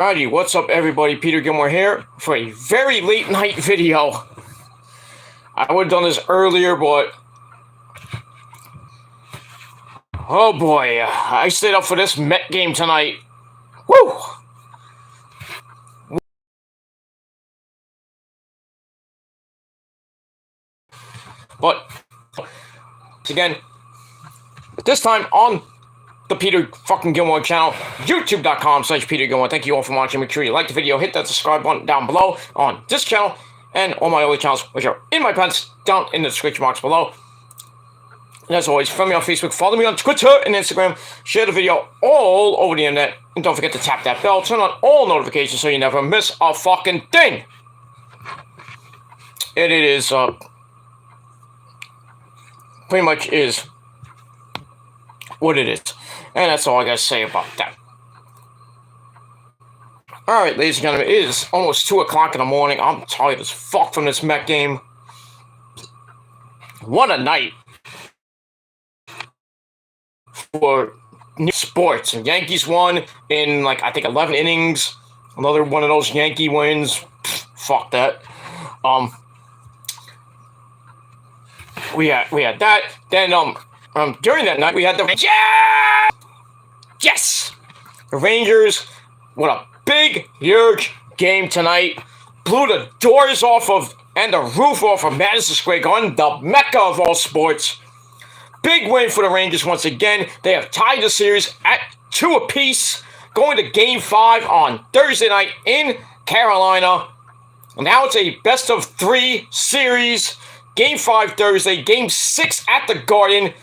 Alrighty, what's up everybody? Peter Gilmore here for a very late night video. I would have done this earlier, but oh boy, I stayed up for this Met game tonight. Woo! But again, this time on the Peter fucking Gilmore channel, youtube.com/Peter Gilmore. Thank you all for watching. Make sure you like the video, hit that subscribe button down below on this channel and all my other channels, which are in my pants down in the description box below. And as always, follow me on Facebook, follow me on Twitter and Instagram, share the video all over the internet, and don't forget to tap that bell, turn on all notifications so you never miss a fucking thing. And it is, pretty much is what it is. And that's all I gotta say about that. Alright, ladies and gentlemen, it is almost 2 o'clock in the morning. I'm tired as fuck from this Met game. What a night for new sports. And Yankees won in, like, I think 11 innings. Another one of those Yankee wins. Fuck that. We had that. Then, during that night, we had the Rangers. Yes! The Rangers, what a big, huge game tonight. Blew the doors off of, and the roof off of Madison Square Garden, the mecca of all sports. Big win for the Rangers once again. They have tied the series at 2 apiece, going to Game 5 on Thursday night in Carolina. And now it's a best-of-3 series. Game 5 Thursday, Game 6 at the Garden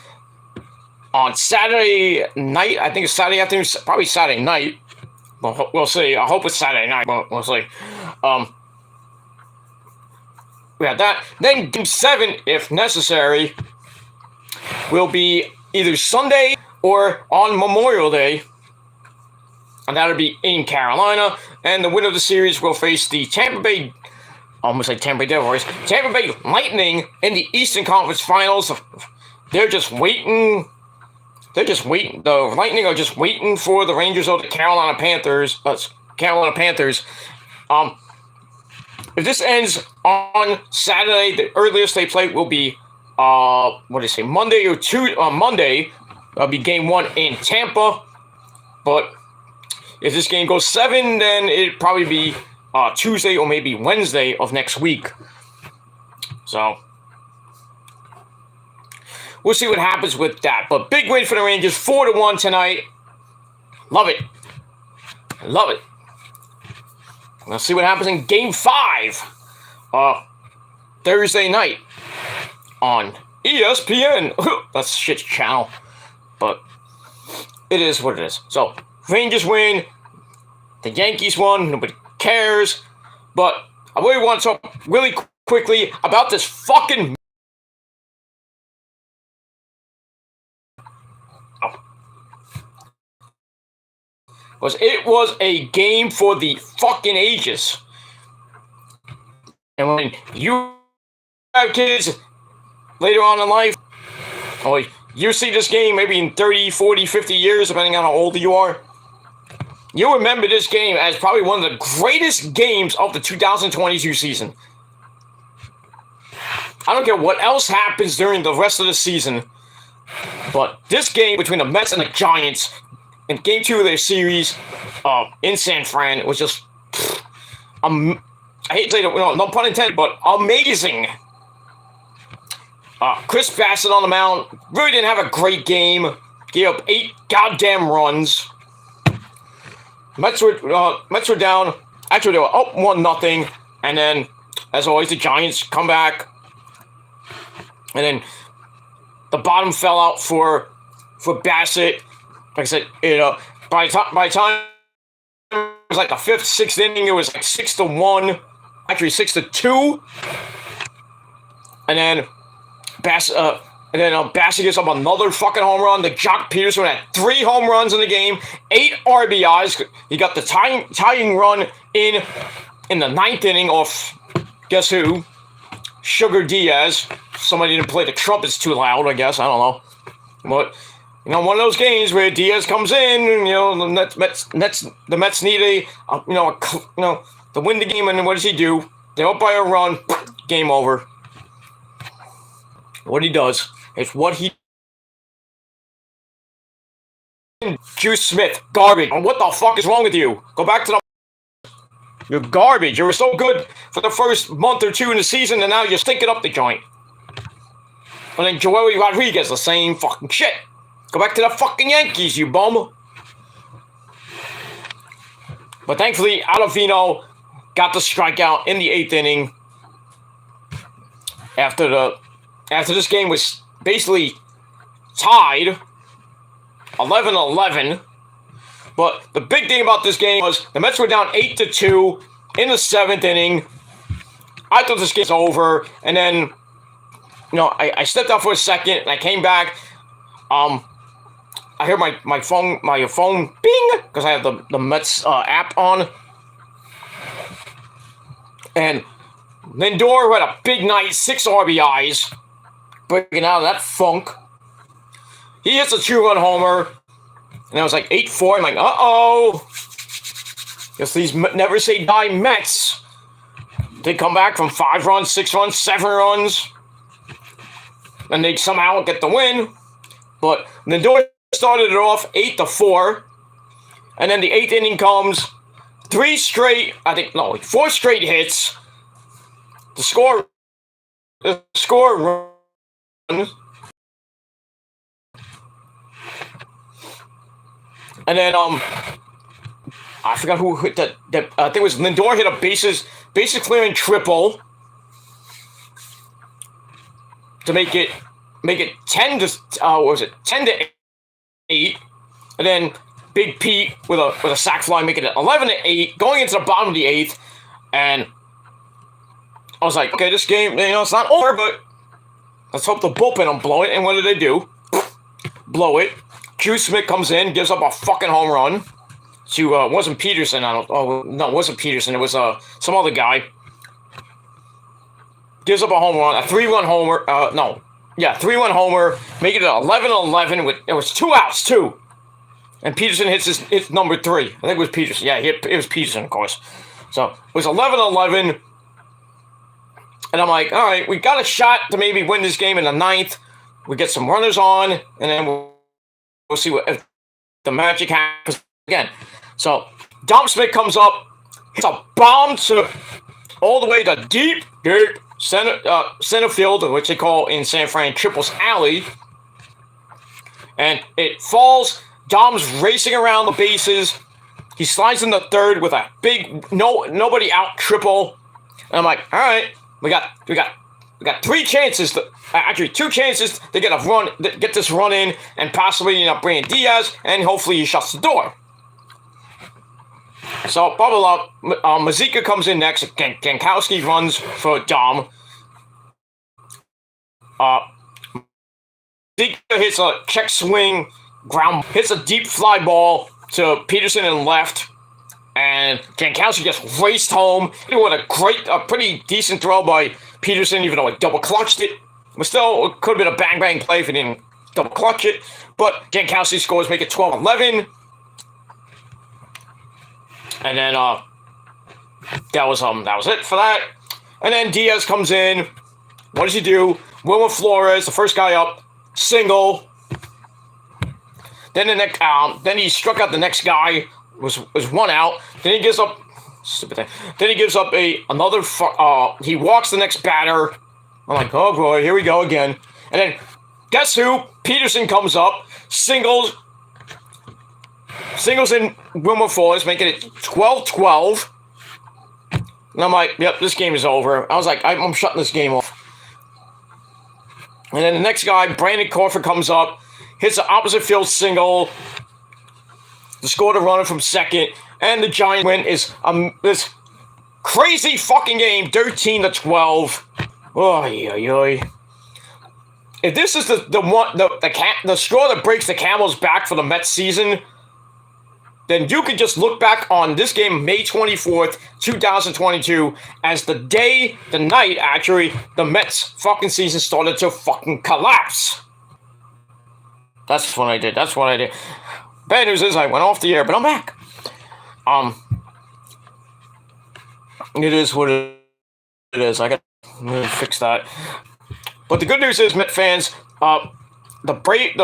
on Saturday night. I think it's Saturday afternoon, probably Saturday night. But we'll see. I hope it's Saturday night, but we'll see. We have that. Then Game 7, if necessary, will be either Sunday or on Memorial Day. And that'll be in Carolina. And the winner of the series will face the Tampa Bay Devils. Tampa Bay Lightning in the Eastern Conference Finals. They're just waiting. The Lightning are just waiting for the Rangers or the Carolina Panthers. If this ends on Saturday, the earliest they play will be Monday or Monday. That'll be Game 1 in Tampa. But if this game goes 7, then it'd probably be Tuesday or maybe Wednesday of next week. So we'll see what happens with that. But big win for the Rangers, 4-1 tonight. Love it. Love it. Let's see what happens in Game 5. Thursday night on ESPN. That's a shit channel. But it is what it is. So, Rangers win. The Yankees won. Nobody cares. But I really want to talk really quickly about this fucking because it was a game for the fucking ages. And when you have kids later on in life, or you see this game maybe in 30, 40, 50 years, depending on how old you are, you'll remember this game as probably one of the greatest games of the 2022 season. I don't care what else happens during the rest of the season, but this game between the Mets and the Giants in Game 2 of their series in San Fran was just, I hate to say that, no pun intended, but amazing. Chris Bassett on the mound really didn't have a great game. Gave up 8 goddamn runs. Mets were down. Actually, they were up 1-0. And then, as always, the Giants come back. And then the bottom fell out for Bassett. Like I said, by the time it was like the 5th, 6th inning, it was like 6-1. Actually, 6-2. And then Bassett gets up another fucking home run. The Jock Peterson had 3 home runs in the game, 8 RBIs. He got the tying run in the 9th inning off, guess who? Sugar Diaz. Somebody didn't play the trumpets too loud, I guess. I don't know. But one of those games where Diaz comes in, and, the Mets need to win the game, and what does he do? They're up by a run, game over. What he does is what he. Juice Smith, garbage. What the fuck is wrong with you? Go back to the. You're garbage. You were so good for the first month or two in the season, and now you're stinking up the joint. And then Joey Rodriguez, the same fucking shit. Go back to the fucking Yankees, you bum. But thankfully, Ottavino got the strikeout in the 8th inning. After this game was basically tied 11-11. But the big thing about this game was the Mets were down 8-2 in the 7th inning. I thought this game was over, and then I stepped out for a second and I came back. I heard my phone bing because I have the Mets app on, and Lindor, who had a big night, 6 RBIs, breaking out of that funk. He hits a 2-run homer, and I was like 8-4. I'm like, uh-oh. Guess these never say die Mets. They come back from 5 runs, 6 runs, 7 runs, and they somehow get the win. But Lindor started it off 8-4, and then the 8th inning comes, 4 straight hits. The score runs. And then I forgot who hit that. I think it was Lindor hit a bases clearing triple to make it 10-8, and then Big Pete with a sac fly making it 11-8, going into the bottom of the 8th, and I was like, okay, this game, it's not over, but let's hope the bullpen don't blow it. And what do? Blow it. Juice Smith comes in, gives up a fucking home run to wasn't Peterson. It wasn't Peterson. It was some other guy. Gives up a home run, a 3-run homer. 3-run homer, making it 11-11 with it was 2 outs too. And Peterson hits number 3. I think it was Peterson. Yeah, it was Peterson, of course. So it was 11-11. And I'm like, all right, we got a shot to maybe win this game in the 9th. We get some runners on, and then we'll see if the magic happens again. So Dom Smith comes up, hits a bomb all the way to deep center field, which they call in San Fran Triples Alley. And it falls. Dom's racing around the bases. He slides in the 3rd with a big nobody out triple. And I'm like, all right. We got 3 chances, 2 chances to get this run in, and possibly bring in Diaz, and hopefully he shuts the door. So blah blah blah. Mazika comes in next. Gankowski runs for Dom. Mazika hits a check swing, hits a deep fly ball to Peterson in left. And Gankowski just raced home. With a pretty decent throw by Peterson, even though he double clutched it. But still, it could have been a bang play if he didn't double clutch it. But Gankowski scores, make it 12-11. And then that was it for that. And then Diaz comes in. What does he do? Wilmer Flores, the first guy up, single. Then then he struck out the next guy. Was 1 out. Then he gives up. Stupid thing. Then he gives up another. He walks the next batter. I'm like, oh boy, here we go again. And then guess who? Peterson comes up, singles in Wilmer Flores, making it 12-12. And I'm like, yep, this game is over. I was like, I'm shutting this game off. And then the next guy, Brandon Crawford, comes up, hits an opposite field single. To score the runner from second, and the Giants win is this crazy fucking game, 13-12. Oy. If this is the straw that breaks the camel's back for the Mets season, then you could just look back on this game, May 24th, 2022, as the night, actually, the Mets fucking season started to fucking collapse. That's what I did. That's what I did. Bad news is I went off the air, but I'm back. It is what it is. I'm gonna fix that. But the good news is, Met fans, the Braves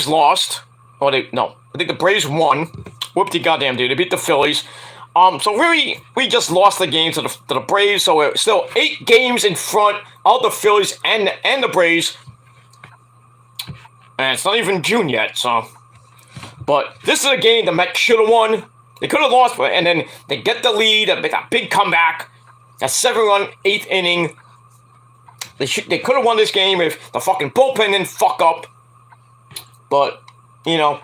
lost. I think the Braves won. Whoop-de goddamn dude. They beat the Phillies. So really, we just lost the game to the Braves. So we're still 8 games in front of the Phillies and the Braves. And it's not even June yet, so. But this is a game the Mets should have won. They could have lost, and then they get the lead. They got a big comeback. A 7-run 8th inning. They could have won this game if the fucking bullpen didn't fuck up. But, you know,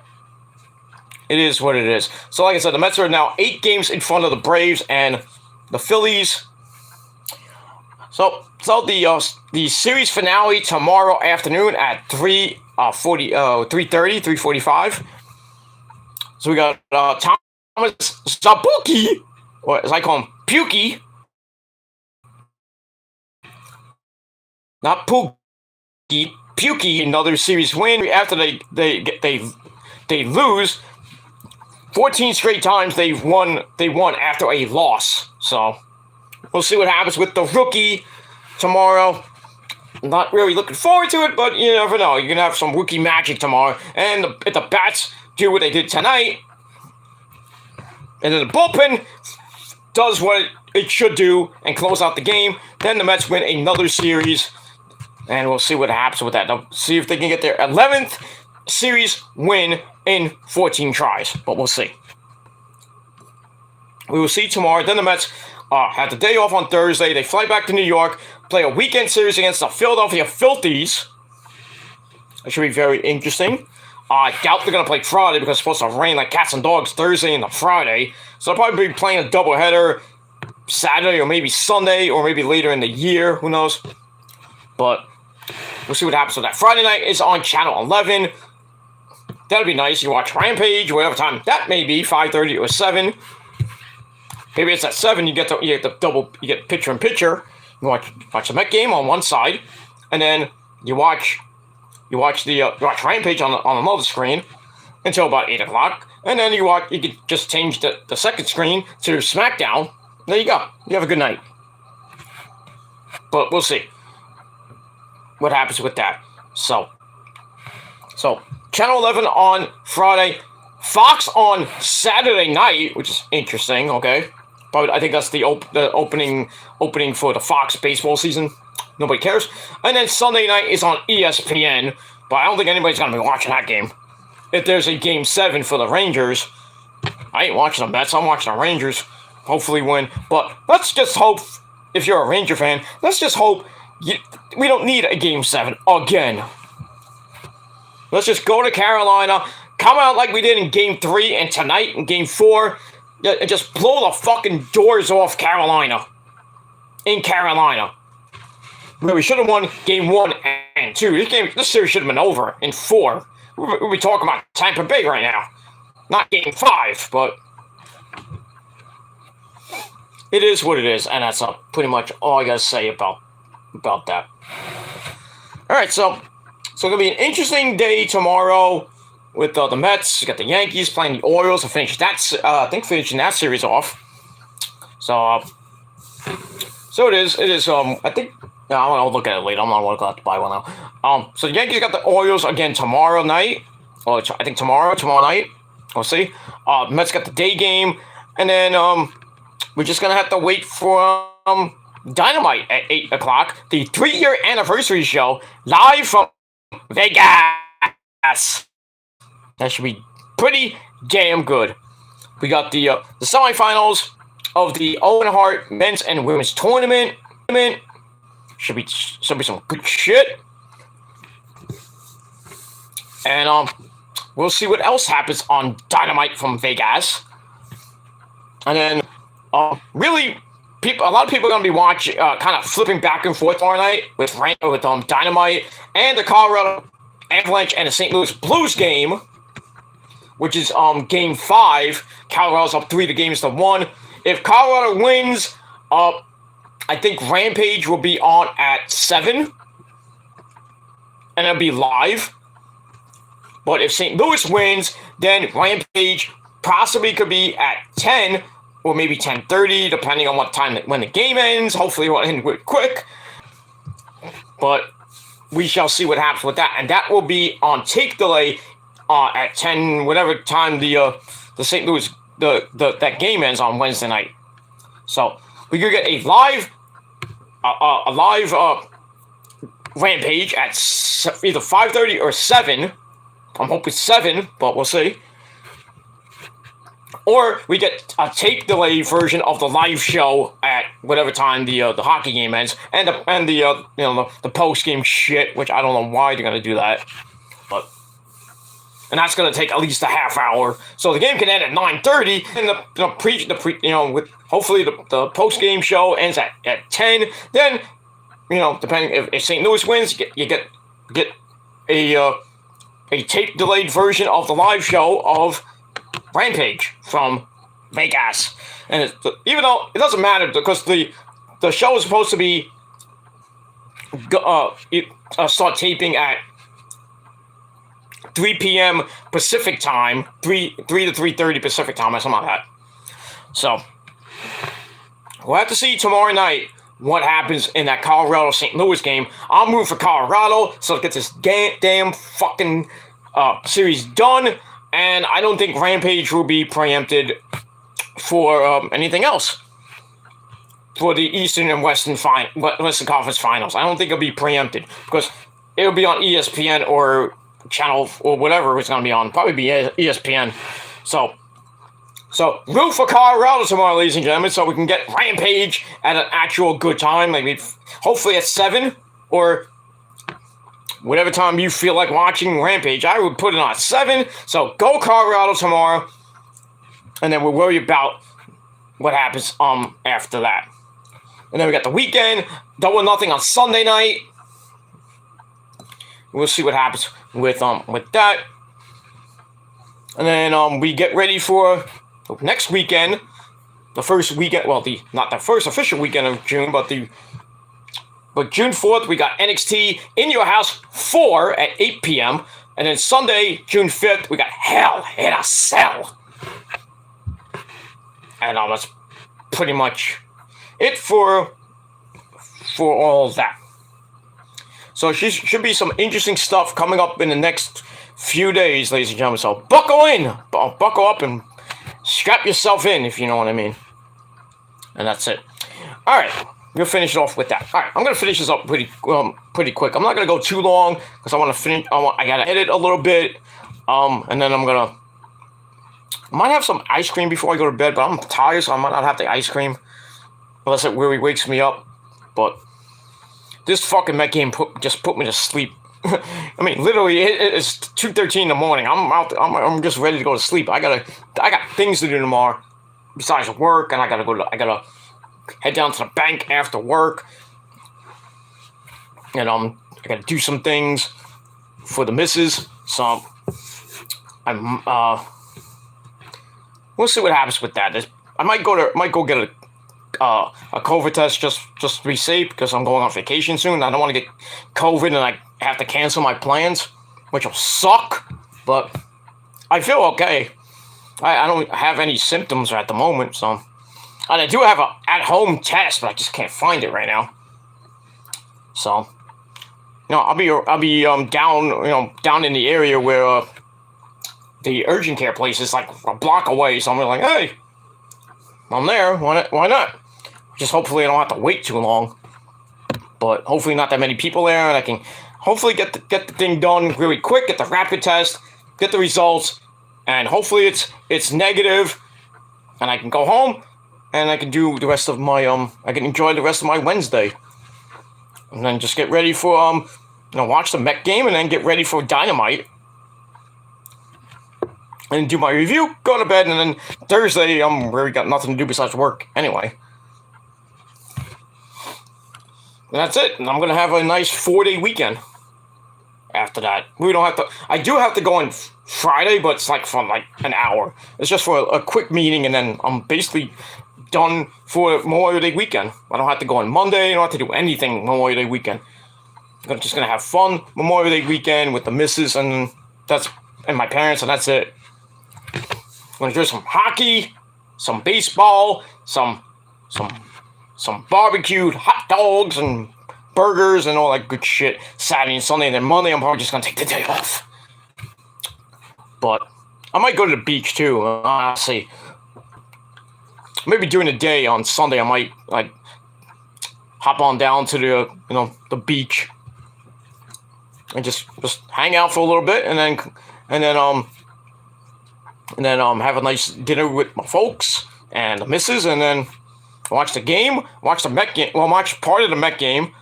it is what it is. So, like I said, the Mets are now 8 games in front of the Braves and the Phillies. So the series finale tomorrow afternoon at 3:45. So we got Thomas Zabuki, or as I call him, Pukey. Not Pookie, Pukey, another series win after they lose. 14 straight times they won after a loss. So we'll see what happens with the rookie tomorrow. Not really looking forward to it, but you never know. You're gonna have some rookie magic tomorrow, and if the bats do what they did tonight, and then the bullpen does what it should do and close out the game, then the Mets win another series. And we'll see what happens with that. They'll see if they can get their 11th series win in 14 tries. But we'll see. We will see tomorrow. Then the Mets have the day off on Thursday. They fly back to New York, play a weekend series against the Philadelphia Phillies. It should be very interesting. I doubt they're going to play Friday because it's supposed to rain like cats and dogs Thursday and Friday. So they'll probably be playing a doubleheader Saturday or maybe Sunday or maybe later in the year. Who knows? But we'll see what happens with that. Friday night is on Channel 11. That'll be nice. You watch Rampage, whatever time that may be, 5:30 or 7. Maybe it's at 7. You get the picture in picture. You watch the Met game on one side, and then you watch Rampage on another screen until about 8 o'clock, and then you can just change the second screen to SmackDown. There you go. You have a good night. But we'll see what happens with that. So Channel 11 on Friday, Fox on Saturday night, which is interesting. Okay, but I think that's the opening for the Fox baseball season. Nobody cares. And then Sunday night is on ESPN, but I don't think anybody's gonna be watching that game. If there's a Game 7 for the Rangers, I ain't watching the Mets. I'm watching the Rangers. Hopefully win. But let's just hope. If you're a Ranger fan, let's just hope. We don't need a Game 7 again. Let's just go to Carolina, come out like we did in Game 3 and tonight in Game 4, and just blow the fucking doors off Carolina. In Carolina. We should have won Game 1 and 2. This series should have been over in 4. We'll be talking about Tampa Bay right now. Not Game 5, but it is what it is, and that's pretty much all I gotta say about that. Alright, so it's going to be an interesting day tomorrow with the Mets. You got the Yankees playing the Orioles to finish that. Finishing that series off. So it is. I think. I'll look at it later. I'm not going to buy one now. So the Yankees got the Orioles again tomorrow night. Or I think tomorrow night. We'll see. Mets got the day game, and then we're just gonna have to wait for Dynamite at 8 o'clock, the 3-year anniversary show, live from Vegas. That should be pretty damn good. We got the semifinals of the Owen Hart men's and women's tournament. Should be some good shit. And we'll see what else happens on Dynamite from Vegas. And then really, a lot of people are going to be watching, kind of flipping back and forth tomorrow night with Dynamite and the Colorado Avalanche and the St. Louis Blues game, which is Game 5. Colorado's up 3-1. If Colorado wins, I think Rampage will be on at 7, and it'll be live. But if St. Louis wins, then Rampage possibly could be at 10 or maybe 10:30, depending on what time when the game ends. Hopefully it will end quick. But we shall see what happens with that. And that will be on tape delay at 10, whatever time the St. Louis that game ends on Wednesday night. So we could get a live Rampage at either 5:30 or 7. I'm hoping 7, but we'll see. Or we get a tape delay version of the live show at whatever time the hockey game ends, and the post game shit, which I don't know why they're gonna do that, and that's gonna take at least a half hour. So the game can end at 9:30, and with hopefully the post game show ends at 10. Then depending if St. Louis wins, you get a tape delayed version of the live show of Rampage from Vegas. And even though it doesn't matter because the show is supposed to be start taping at 3 p.m. Pacific time, 3 to 3:30 Pacific time, or something like that. So we'll have to see tomorrow night what happens in that Colorado-St. Louis game. I'm rooting for Colorado, so let's get this damn fucking series done. And I don't think Rampage will be preempted for anything else for the Eastern and Western Conference Finals. I don't think it'll be preempted because it'll be on ESPN or channel or whatever it's going to be on. Probably be ESPN. So root for Colorado tomorrow, ladies and gentlemen, so we can get Rampage at an actual good time. Maybe hopefully at 7 or whatever time you feel like watching Rampage. I would put it on 7. So go Colorado tomorrow, and then we'll worry about what happens after that. And then we got the weekend, double nothing on Sunday night. We'll see what happens with that. And then we get ready for next weekend, the first weekend. Well, not the first official weekend of June, but June 4th, we got NXT In Your House 4 at 8 p.m. And then Sunday, June 5th, we got Hell in a Cell. And that's pretty much it for all that. So should be some interesting stuff coming up in the next few days, ladies and gentlemen. So buckle up and strap yourself in, if you know what I mean. And that's it. All right, we'll finish it off with that. All right, I'm gonna finish this up pretty quick. I'm not gonna go too long because I want to finish. I gotta edit a little bit, and then I might have some ice cream before I go to bed, but I'm tired, so I might not have the ice cream unless it really wakes me up. But this fucking Met game just put me to sleep. I mean, literally, it's 2:13 in the morning. I'm just ready to go to sleep. I got things to do tomorrow besides work, and I gotta head down to the bank after work, and I gotta do some things for the missus. So we'll see what happens with that. I might go get a COVID test just to be safe because I'm going on vacation soon. I don't want to get COVID and I have to cancel my plans, which will suck. But I feel okay. I don't have any symptoms at the moment, so. And I do have a at-home test, but I just can't find it right now. So, I'll be down in the area where the urgent care place is like a block away. So I'm like, hey, I'm there. Why not? Just hopefully I don't have to wait too long. But hopefully not that many people there, and I can hopefully get the thing done really quick. Get the rapid test, get the results, and hopefully it's negative, and I can go home. And I can do the rest of my I can enjoy the rest of my Wednesday, and then just get ready for watch the Met game, and then get ready for Dynamite, and do my review, go to bed, and then Thursday really got nothing to do besides work anyway. And that's it. And I'm gonna have a nice 4-day weekend. After that, we don't have to. I do have to go on Friday, but it's like for like an hour. It's just for a quick meeting, and then I'm basically done for Memorial Day weekend. I don't have to go on Monday. I don't have to do anything Memorial Day weekend. I'm just gonna have fun Memorial Day weekend with the missus, and that's and my parents, and that's it. I'm gonna do some hockey, some baseball, some barbecued hot dogs and burgers and all that good shit. Saturday and Sunday, and then Monday I'm probably just gonna take the day off. But I might go to the beach too. Honestly, maybe during the day on Sunday I might like hop on down to the the beach and just hang out for a little bit, and then have a nice dinner with my folks and the missus, and then watch the game, watch the Met game. Well, watch part of the Met game,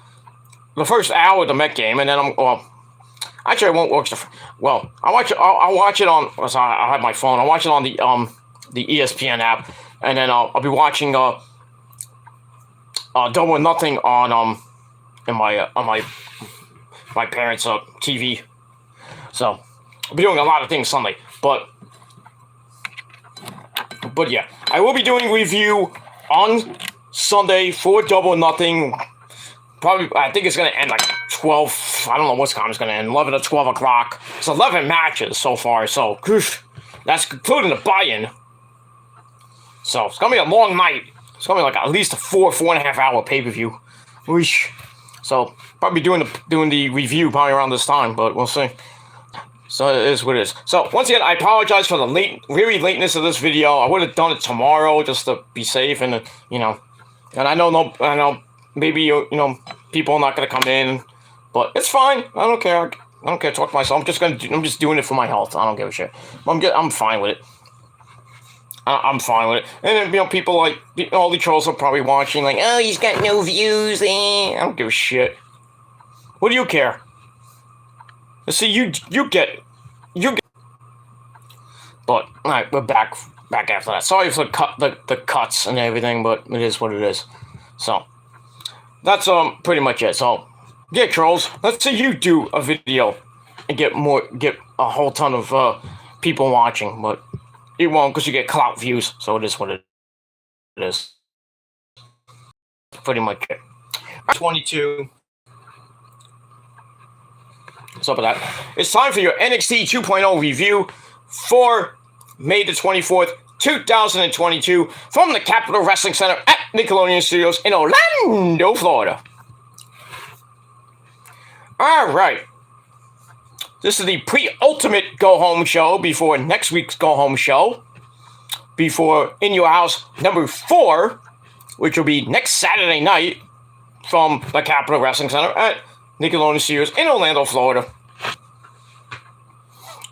the first hour of the Met game, and then actually I won't watch I'll watch it on. I have my phone. I'll watch it on the ESPN app, and then I'll be watching Double or Nothing on my parents' TV. So I'll be doing a lot of things Sunday, but yeah, I will be doing review on Sunday for Double or Nothing. Probably, I think it's going to end like 12, I don't know what time it's going to end, 11 or 12 o'clock. It's 11 matches so far, so that's including the buy-in. So it's going to be a long night. It's going to be like at least a 4.5 hour pay-per-view. So probably doing the review probably around this time, but we'll see. So it is what it is. So once again, I apologize for the very lateness of this video. I would have done it tomorrow just to be safe, and and I know maybe people are not gonna come in, but it's fine. I don't care. Talk to myself. I'm just doing it for my health. I don't give a shit. I'm fine with it. I'm fine with it. And then people like all the trolls are probably watching like, oh, he's got no views. I don't give a shit. What do you care? See, you get. But all right, we're back after that. Sorry for the cuts and everything, but it is what it is. So that's pretty much it. So yeah, trolls, let's say you do a video and get a whole ton of people watching, but you won't because you get clout views. So it is what it is. Pretty much it. 22. What's up with that? It's time for your NXT 2.0 review for May the 24th, 2022, from the Capitol Wrestling Center at Nickelodeon Studios in Orlando, Florida. Alright. This is the pre-ultimate go-home show before next week's go-home show. Before In Your House number 4, which will be next Saturday night from the Capitol Wrestling Center at Nickelodeon Studios in Orlando, Florida.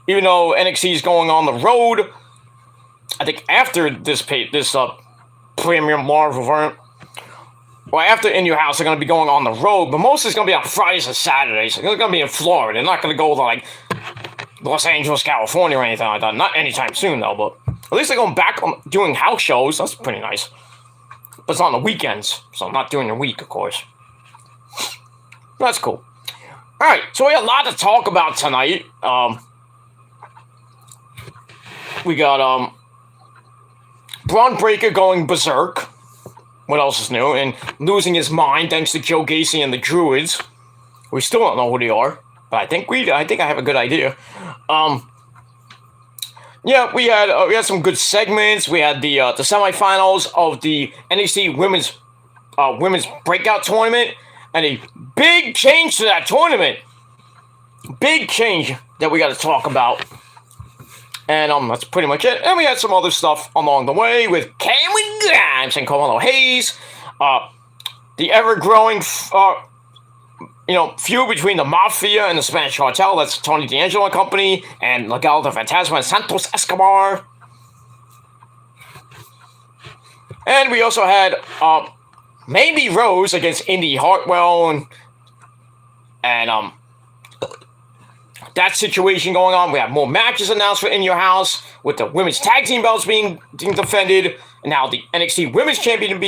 Even though NXT is going on the road, I think after this premium live event, or after In Your House, they're going to be going on the road, but most is going to be on Fridays and Saturdays. They're going to be in Florida. They're not going to go to like Los Angeles, California, or anything like that. Not anytime soon, though. But at least they're going back on doing house shows. That's pretty nice. But it's on the weekends, so not during the week, of course. That's cool. Alright, so we got a lot to talk about tonight. We got Bron Breakker going berserk. What else is new? And losing his mind thanks to Joe Gacy and the Druids. We still don't know who they are, but I think I have a good idea. Yeah, we had some good segments. We had the semifinals of the NXT women's breakout tournament. And a big change to that tournament. Big change that we got to talk about. And that's pretty much it. And we had some other stuff along the way with Cameron Grimes and Carmelo Hayes. The ever-growing, feud between the Mafia and the Spanish Cartel. That's Tony D'Angelo and company. And Legado del Fantasma and Santos Escobar. And we also had Mandy Rose against Indy Hartwell and that situation going on. We have more matches announced for In Your House with the women's tag team belts being defended, and now the NXT Women's Championship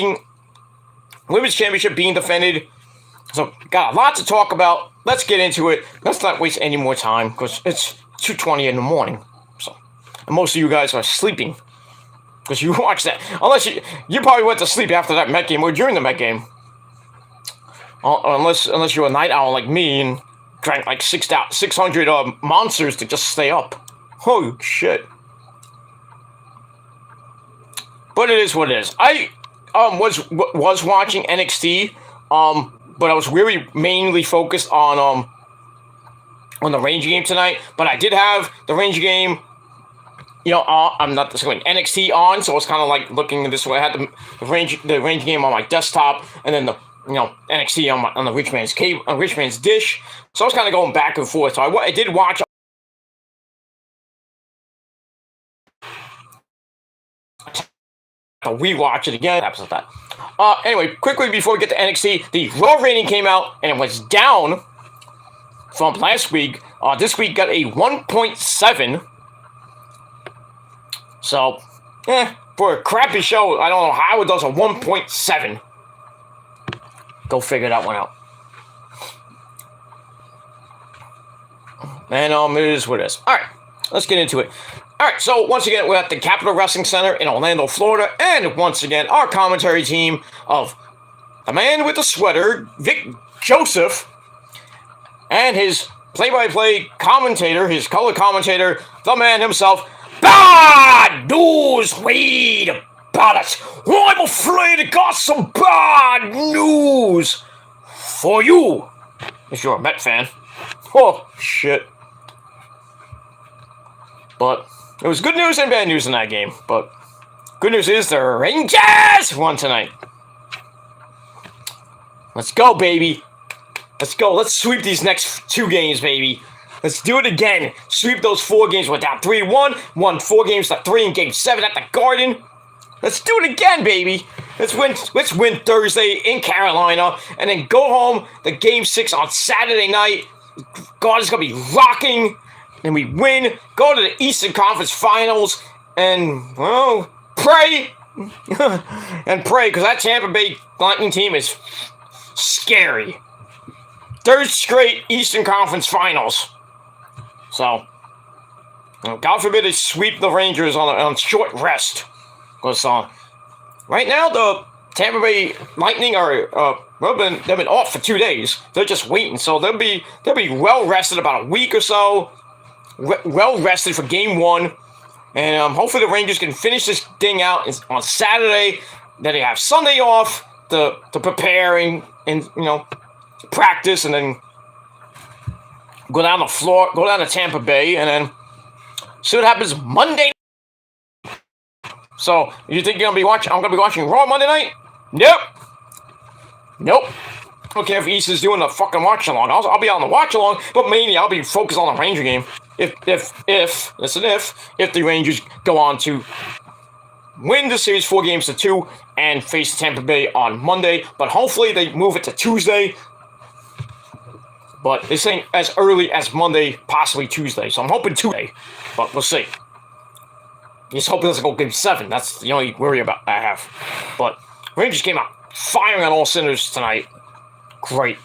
being defended. So got a lot to talk about. Let's get into it. Let's not waste any more time because it's 2:20 in the morning. So and most of you guys are sleeping. Because you watched that. Unless you probably went to sleep after that Met game or during the Met game. Unless you're a night owl like me and drank like 600 monsters to just stay up. Holy shit. But it is what it is. I was watching NXT, but I was really mainly focused on the Ranger game tonight. But I did have the Ranger game, I'm not this way, NXT on, so I was kind of like looking this way. I had the Ranger game on my desktop, and then the NXT on the rich man's dish. So I was kind of going back and forth. So I did watch. I'll rewatch it again. Episode that. Anyway, quickly before we get to NXT, the Raw rating came out and it was down from last week. This week got a 1.7. So, for a crappy show, I don't know how it does a 1.7. Go figure that one out. And it is what it is. All right, let's get into it. All right, so once again, we're at the Capitol Wrestling Center in Orlando, Florida, and once again, our commentary team of the man with the sweater, Vic Joseph, and his play-by-play commentator, his color commentator, the man himself, bad news, wait about it. I'm afraid I got some bad news for you, if you're a Met fan. Oh, shit. But it was good news and bad news in that game. But good news is the Rangers won tonight. Let's go, baby. Let's go. Let's sweep these next 2 games, baby. Let's do it again. Sweep those 4 games. We're down 3-1. Won 4 games to 3 in Game 7 at the Garden. Let's do it again, baby. Let's win Thursday in Carolina. And then go home the Game 6 on Saturday night. God is going to be rocking. And we win, go to the Eastern Conference Finals, and, well, pray. And pray, because that Tampa Bay Lightning team is scary. 3rd straight Eastern Conference Finals. So, God forbid they sweep the Rangers on short rest. Because right now, the Tampa Bay Lightning are they've been off for 2 days. They're just waiting, so they'll be well rested about a week or so. Well rested for Game 1, and hopefully the Rangers can finish this thing out on Saturday. Then they have Sunday off to prepare and practice, and then go down to Tampa Bay, and then see what happens Monday. So you think you're gonna be watching? I'm gonna be watching Raw Monday night? Nope. I don't care if East is doing the fucking watch along. I'll be on the watch along, but mainly I'll be focused on the Ranger game. If the Rangers go on to win the series 4 games to 2 and face Tampa Bay on Monday, but hopefully they move it to Tuesday. But they're saying as early as Monday, possibly Tuesday. So I'm hoping Tuesday, but we'll see. Just hoping it doesn't go Game 7. That's the only worry I have. But Rangers came out firing on all cylinders tonight. Great.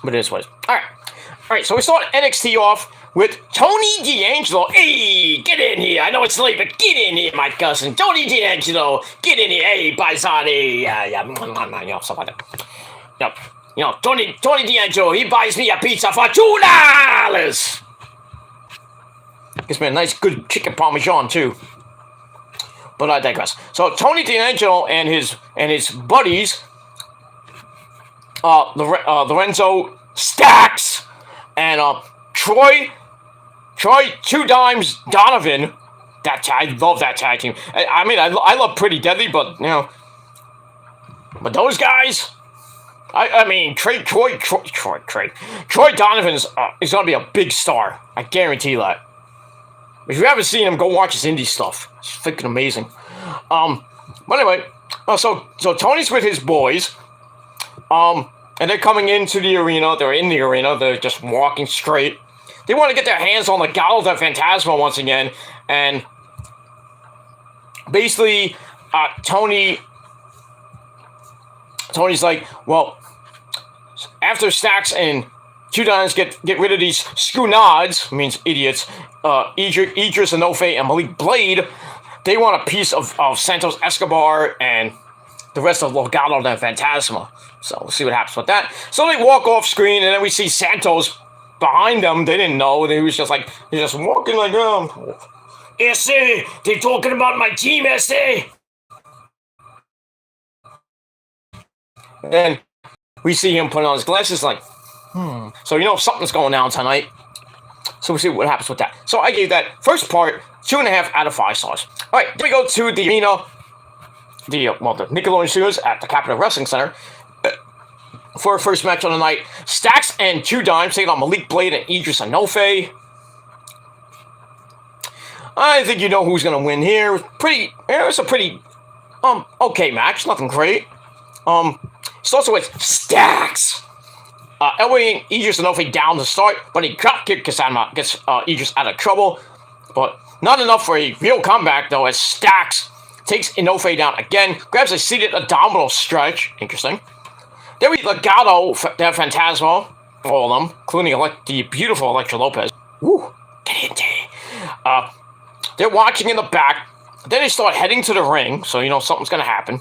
But it is what it is. All right, so we start NXT off with Tony D'Angelo. Hey, get in here. I know it's late, but get in here, my cousin. Tony D'Angelo, get in here. Hey, Paisani. Yeah, stuff like that. Yep. Tony D'Angelo, he buys me a pizza for $2. Gives me a nice, good chicken parmesan, too. But I digress. So, Tony D'Angelo and his buddies, Lorenzo Stacks, and Troy 2 Dimes Donovan. I love that tag team. I love Pretty Deadly, but but those guys. Troy Donovan is gonna be a big star. I guarantee that. If you haven't seen him, go watch his indie stuff. It's freaking amazing. But anyway, so Tony's with his boys. And they're coming into the arena. They're in the arena. They're just walking straight. They want to get their hands on the Legado del Fantasma once again. And basically, Tony's like, well, after Stacks and 2 Dimes get rid of these schoonards, means idiots, Idris Enofe and Malik Blade, they want a piece of Santos Escobar and the rest of Legado del Fantasma. So we'll see what happens with that. So they walk off screen, and then we see Santos behind them. They didn't know. He was just walking like, SA, they talking about my team, SA. And we see him put on his glasses like, So something's going on tonight. So we'll see what happens with that. So I gave that first part 2.5 out of 5 stars. All right, then we go to the arena, the Nickelodeon Studios at the Capitol Wrestling Center for our first match on the night. Stacks and 2 Dimes taking on Malik Blade and Idris Enofe. I think you know who's going to win here. It was a pretty okay match, nothing great. Starts with Stacks. Elbowing Idris Enofe down to start, but he drop kick gets Idris out of trouble. But not enough for a real comeback, though, as Stacks takes Enofe down again, grabs a seated abdominal stretch. Interesting. Then we Legado, Phantasma, all of them, including the beautiful Elektra Lopez. Woo! They're watching in the back. Then they start heading to the ring, so something's going to happen.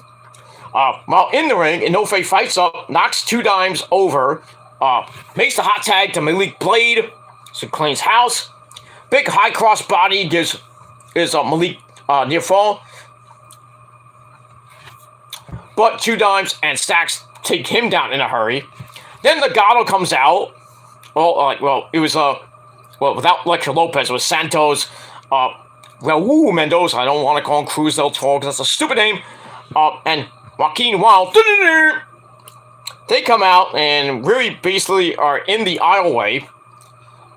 While in the ring, Enofe fights up, knocks 2 Dimes over, makes the hot tag to Malik Blade, so cleans house. Big high cross body gives Malik near fall. But 2 Dimes and Stacks take him down in a hurry. Then Legado comes out. It was without Elektra Lopez, it was Santos, Raul Mendoza. I don't want to call him Cruz del Toro because that's a stupid name. And Joaquin Wild. They come out and really basically are in the aisleway.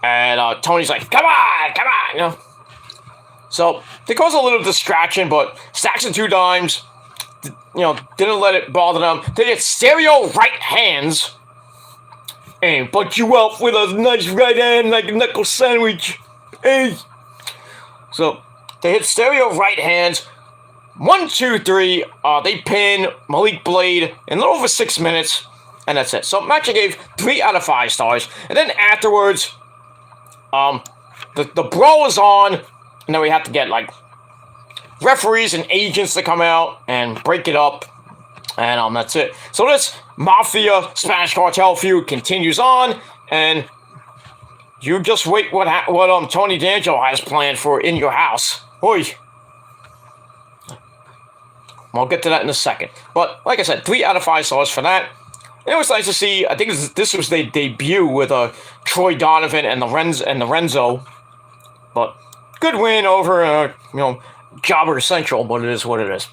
And Tony's like, come on, So they cause a little distraction, but Stacks and 2 Dimes, didn't let it bother them. They get stereo right hands and punch you up with a nice right hand like a knuckle sandwich. Hey. So they hit stereo right hands. 1, 2, 3. They pin Malik Blade in a little over 6 minutes, and that's it. So match I gave 3 out of 5 stars. And then afterwards, the brawl is on, and then we have to get referees and agents to come out and break it up, and that's it. So this Mafia Spanish Cartel feud continues on, and you just wait what Tony D'Angelo has planned for In Your House. Oi. I'll get to that in a second. But like I said, 3 out of 5 stars for that. And it was nice to see. I think this was their debut with Troy Donovan and Lorenzo. But good win over Jobber Central, but it is what it is.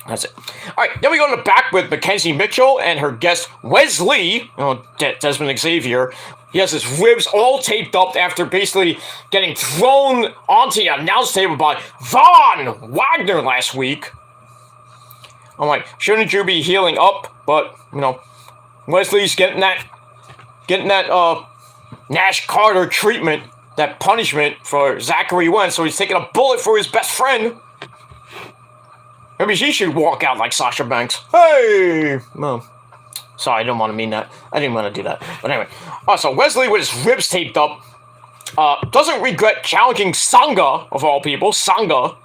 That's it. All right, then we go in the back with Mackenzie Mitchell and her guest Wesley, Desmond Xavier. He has his ribs all taped up after basically getting thrown onto the announce table by Von Wagner last week. I'm like, shouldn't you be healing up? But Wesley's getting that Nash Carter treatment, that punishment for Zachary Wentz, so he's taking a bullet for his best friend. Maybe she should walk out like Sasha Banks. Hey! No. Sorry, I didn't want to mean that. I didn't want to do that. But anyway. So Wesley with his ribs taped up doesn't regret challenging Sanga, of all people. Sanga.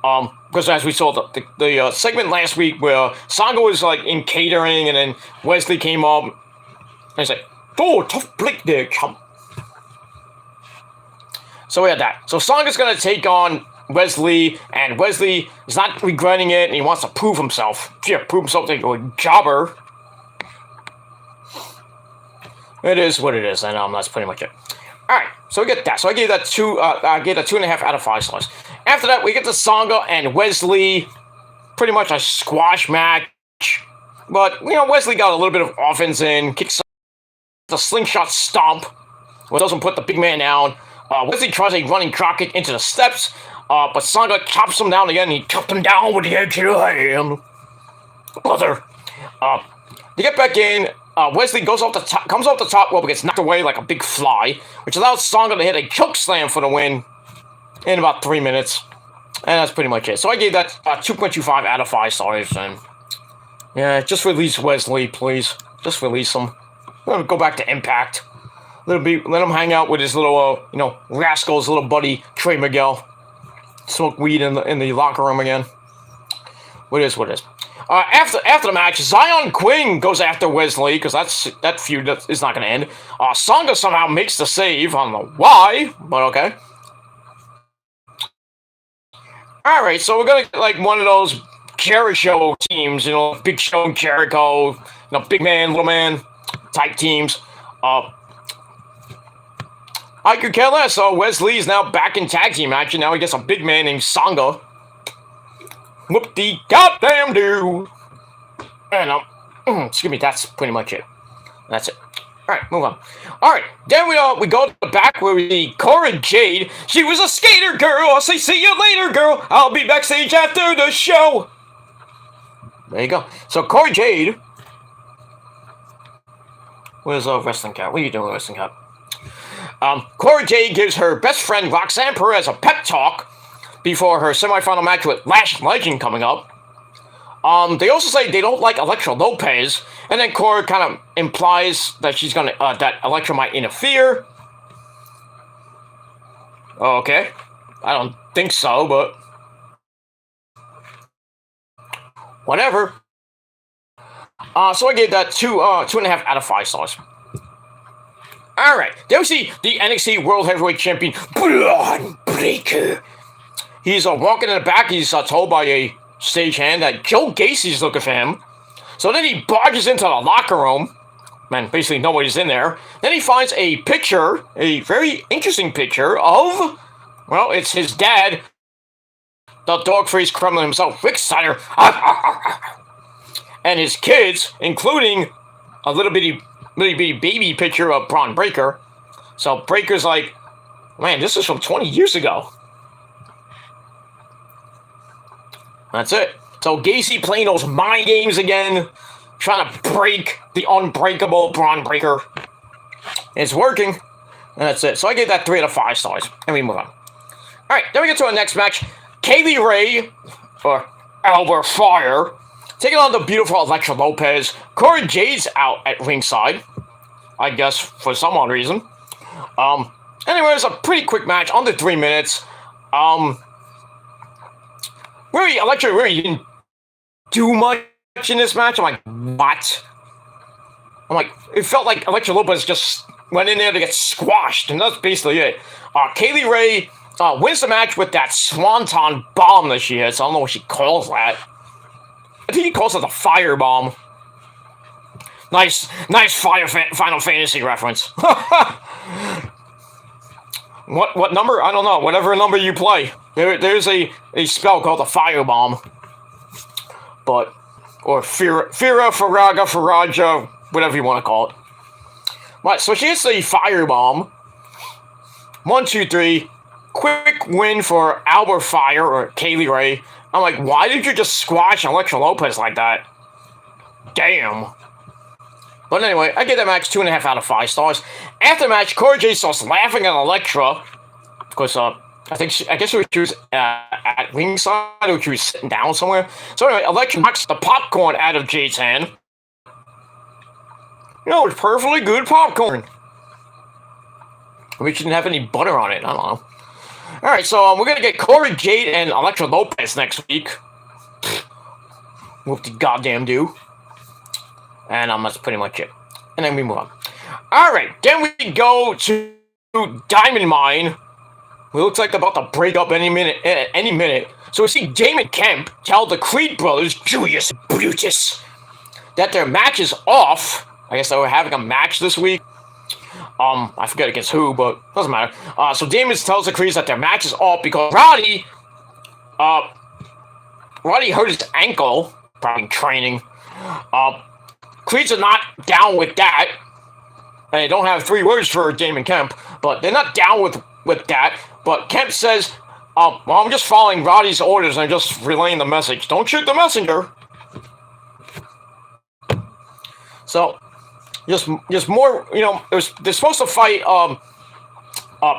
Because as we saw the segment last week where Sanga was in catering and then Wesley came up and he's like, oh, tough break there, chump. So we had that. So Sanga's going to take on Wesley, and Wesley is not regretting it, and he wants to prove himself. Yeah, prove himself to a jobber. It is what it is, and that's pretty much it. Alright, so we get that. So I gave that I gave that 2.5 out of 5 stars. After that, we get the Sanga and Wesley. Pretty much a squash match. But, Wesley got a little bit of offense in, kicks the slingshot stomp, which doesn't put the big man down. Wesley tries a running dropkick into the steps, but Sanga chops him down again, and he chopped him down with the edge of the hand. Brother. They get back in. Wesley comes off the top rope, but gets knocked away like a big fly, which allows Sanga to hit a choke slam for the win in about 3 minutes. And that's pretty much it. So I gave that 2.25 out of 5 stars. And yeah, just release Wesley, please. Just release him. Let him go back to Impact. Let him hang out with his little, rascal's little buddy, Trey Miguel. Smoke weed in the locker room again. What is. After the match, Zion Quinn goes after Wesley because that feud is not going to end. Sanga somehow makes the save. I don't know why, but okay. All right, so we're gonna get like one of those Jericho teams, Big Show and Jericho, big man, little man type teams. I could care less. So Wesley is now back in tag team action. Now he gets a big man named Sanga. Whoop the goddamn do. And excuse me, that's pretty much it. That's it. All right, move on. All right, then we go to the back where we see Cora Jade. She was a skater girl. I'll say see you later, girl. I'll be backstage after the show. There you go. So Cora Jade. Where's Wrestling Cat? What are you doing, Wrestling Cat? Cora Jade gives her best friend Roxanne Perez a pep talk before her semifinal match with Lash Legend coming up. They also say they don't like Elektra Lopez, and then Cora kind of implies that she's gonna that Elektra might interfere. Okay, I don't think so, but whatever. So I gave that 2.5 out of 5 stars. All right, then we see the NXT World Heavyweight Champion Bron Breakker. He's walking in the back. He's told by a stagehand that Joe Gacy's looking for him. So then he barges into the locker room. Man, basically nobody's in there. Then he finds a picture, a very interesting picture of, well, it's his dad, the dog-faced Kremlin himself, Rick Steiner, and his kids, including a little bitty baby picture of Bron Breakker. So Breaker's like, man, this is from 20 years ago. That's it. So Gacy playing those mind games again, trying to break the unbreakable Bron Breakker. It's working. And that's it. So I gave that 3 out of 5 stars. And we move on. Alright, then we get to our next match. Kaylee Ray, or Albert Fire, taking on the beautiful Elektra Lopez. Cora Jade's out at ringside, I guess, for some odd reason. Anyway, it's a pretty quick match, under 3 minutes. Really, Elektra really didn't do much in this match. I'm like, what? It felt like Elektra Lopez just went in there to get squashed, and that's basically it. Kaylee Ray wins the match with that swanton bomb that she hits. I don't know what she calls that. I think he calls it the fire bomb. Nice Final Fantasy reference. What number? I don't know. Whatever number you play. There's a spell called the fire bomb. Or Fira, Faraja, whatever you want to call it. Right, so she hits the fire bomb. 1, 2, 3. Quick win for Albert Fire, or Kaylee Ray. I'm like, why did you just squash Elektra Lopez like that? Damn. But anyway, I give that match 2.5 out of 5 stars. After the match, Cora Jade starts laughing at Elektra. Because, I guess she was at ringside, or she was sitting down somewhere. So anyway, Elektra knocks the popcorn out of Jade's hand. It's perfectly good popcorn. We shouldn't have any butter on it. I don't know. Alright, so we're going to get Cora Jade and Elektra Lopez next week. Whoop the goddamn do. And that's pretty much it. And then we move on. Alright, then we go to Diamond Mine. It looks like they're about to break up any minute. So we see Damon Kemp tell the Creed brothers, Julius and Brutus, that their match is off. I guess they were having a match this week. I forget against who, but doesn't matter. So Damon tells the Creeds that their match is off because Roddy hurt his ankle, probably training. Creeds are not down with that. And they don't have 3 words for Damon Kemp, but they're not down with that. But Kemp says, well, I'm just following Roddy's orders and I'm just relaying the message. Don't shoot the messenger. So, just more, they're supposed to fight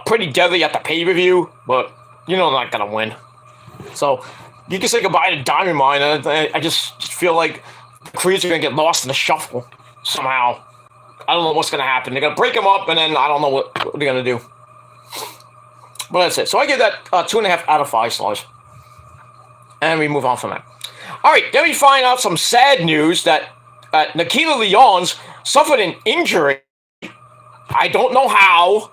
Pretty Deadly at the pay-per-view, but they're not gonna win. So you can say goodbye to Diamond Mine, and I just feel like the Creeds are gonna get lost in the shuffle somehow. I don't know what's gonna happen. They're gonna break them up, and then I don't know what they're gonna do. But that's it. So I give that 2.5 out of 5 stars. And we move on from that. Alright, then we find out some sad news that Nikita Lyons suffered an injury. I don't know how.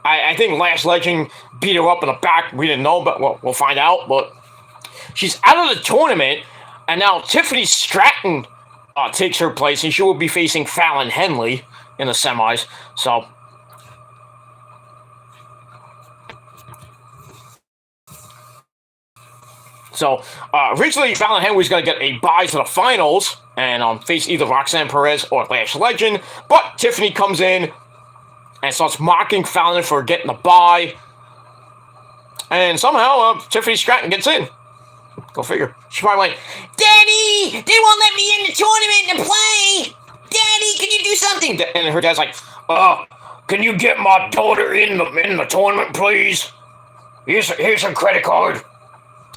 I think Lash Legend beat her up in the back. We didn't know, but we'll find out. But she's out of the tournament, and now Tiffany Stratton takes her place, and she will be facing Fallon Henley in the semis. So originally, Fallon Henley was going to get a bye to the finals and face either Roxanne Perez or Lash Legend, but Tiffany comes in and starts mocking Fallon for getting the bye. And somehow, Tiffany Stratton gets in. Go figure. She probably went, "Daddy, they won't let me in the tournament to play! Daddy, can you do something?" And her dad's like, "Can you get my daughter in the tournament, please? Here's her credit card."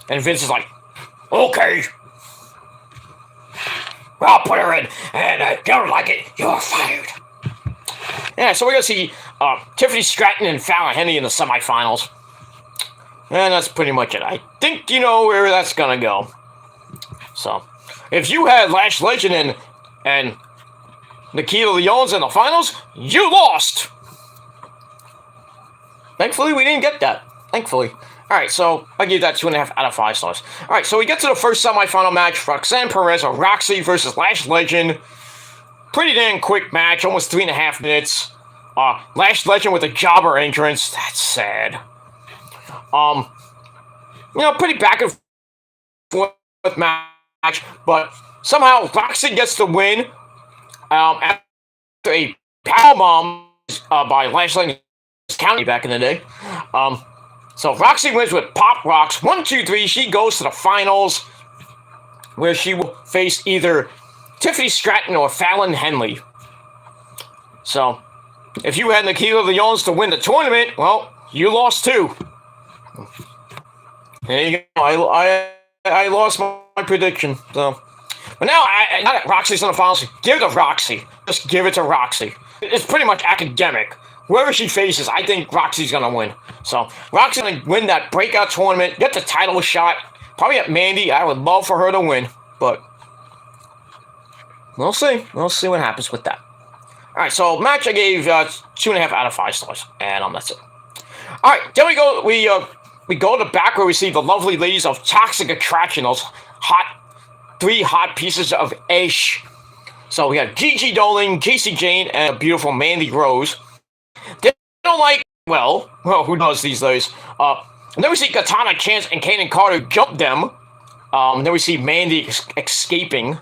And Vince is like, "Okay. I'll put her in, and if you don't like it, you're fired." Yeah, so we're going to see Tiffany Stratton and Fallon Henley in the semifinals. And that's pretty much it. I think you know where that's going to go. So, if you had Lash Legend and Nikita Lyons in the finals, you lost! Thankfully, we didn't get that. Thankfully. Alright, so I give that 2.5 out of 5 stars. Alright, so we get to the first semifinal match. Roxanne Perez or Roxy versus Lash Legend. Pretty damn quick match, almost 3.5 minutes. Lash Legend with a jobber entrance. That's sad. Pretty back and forth match, but somehow Roxy gets the win after a powerbomb by Lash Legend County back in the day. So Roxy wins with Pop Rocks. 1, 2, 3. She goes to the finals, where she will face either Tiffany Stratton or Fallon Henley. So, if you had Nikita Lyons to win the tournament, well, you lost too. There you go. I lost my prediction. So, but now that Roxy's in the finals, give it to Roxy. Just give it to Roxy. It's pretty much academic. Whoever she faces, I think Roxy's gonna win. So Roxy's gonna win that breakout tournament, get the title shot. Probably at Mandy. I would love for her to win, but we'll see. We'll see what happens with that. All right, so match I gave 2.5 out of 5 stars, and that's it. All right, then we go to the back where we see the lovely ladies of Toxic Attraction, those three hot pieces of ish. So we have Gigi Dolan, Casey Jane, and a beautiful Mandy Rose. They don't like, well, who knows these days? And then we see Katana Chance and Kaden Carter jump them. Then we see Mandy escaping.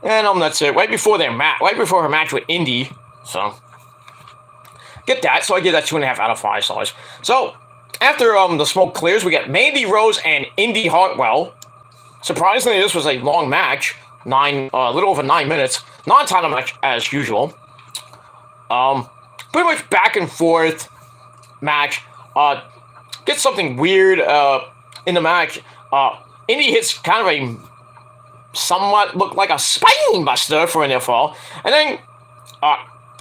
And that's it. Right before her match with Indy. So, get that. So I give that 2.5 out of 5 stars. So, after the smoke clears, we get Mandy Rose and Indy Hartwell. Surprisingly, this was a long match. A little over 9 minutes. Non-title match as usual. Pretty much back and forth match. Get something weird in the match. Indy hits kind of a somewhat looked like a spine buster for a near fall, and